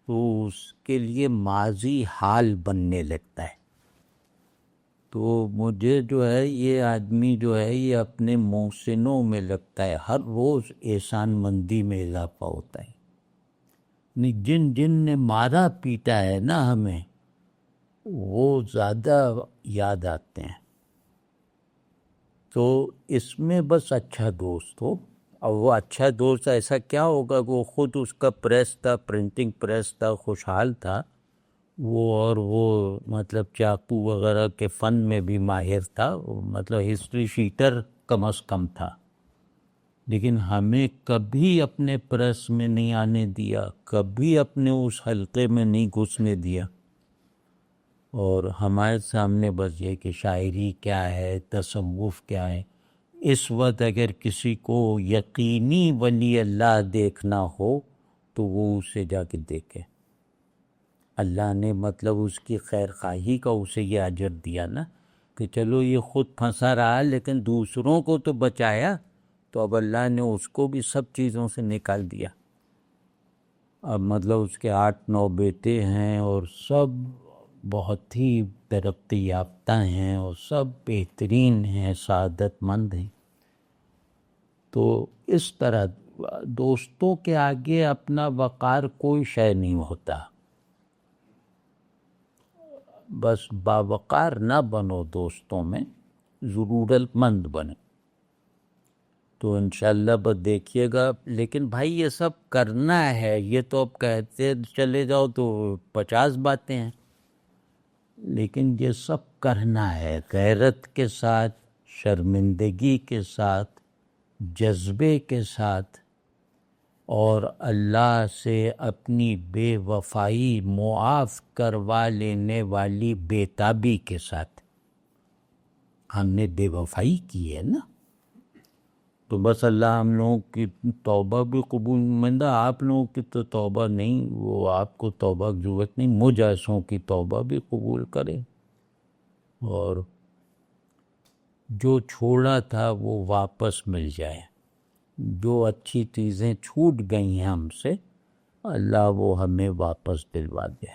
تو اس کے لیے ماضی حال بننے لگتا ہے. تو مجھے جو ہے یہ آدمی جو ہے یہ اپنے محسنوں میں لگتا ہے، ہر روز احسان مندی میں اضافہ ہوتا ہے. جن جن نے مارا پیٹا ہے نا ہمیں، وہ زیادہ یاد آتے ہیں. تو اس میں بس اچھا دوست ہو. اور وہ اچھا دوست ایسا کیا ہوگا کہ وہ خود اس کا پریس تھا، پرنٹنگ پریس تھا، خوشحال تھا وہ، اور وہ مطلب چاقو وغیرہ کے فن میں بھی ماہر تھا، مطلب ہسٹری شیٹر کم از کم تھا، لیکن ہمیں کبھی اپنے پریس میں نہیں آنے دیا، کبھی اپنے اس حلقے میں نہیں گھسنے دیا. اور ہمارے سامنے بس یہ کہ شاعری کیا ہے، تصوف کیا ہے. اس وقت اگر کسی کو یقینی ولی اللہ دیکھنا ہو تو وہ اسے جا کے دیکھے. اللہ نے مطلب اس کی خیر خواہی کا اسے یہ اجر دیا نا، کہ چلو یہ خود پھنسا رہا لیکن دوسروں کو تو بچایا، تو اب اللہ نے اس کو بھی سب چیزوں سے نکال دیا. اب مطلب اس کے 8-9 بیٹے ہیں اور سب بہت ہی ترقی یافتہ ہیں اور سب بہترین ہیں، سعادت مند ہیں. تو اس طرح دوستوں کے آگے اپنا وقار کوئی شے نہیں ہوتا. بس باوقار نہ بنو دوستوں میں، ضرورت مند بنے. تو انشاءاللہ بس دیکھیے گا. لیکن بھائی یہ سب کرنا ہے، یہ تو اب کہتے چلے جاؤ تو 50 باتیں ہیں، لیکن یہ سب کرنا ہے غیرت کے ساتھ، شرمندگی کے ساتھ، جذبے کے ساتھ، اور اللہ سے اپنی بے وفائی معاف کروا لینے والی بےتابی کے ساتھ. ہم نے بے وفائی کی ہے نا، تو بس اللہ ہم لوگوں کی توبہ بھی قبول. مندہ آپ لوگوں کی تو توبہ نہیں، وہ آپ کو توبہ کی ضرورت نہیں، مجھ ایسوں کی توبہ بھی قبول کرے، اور جو چھوڑا تھا وہ واپس مل جائے. جو اچھی چیزیں چھوٹ گئی ہیں ہم سے، اللہ وہ ہمیں واپس دلوا دے.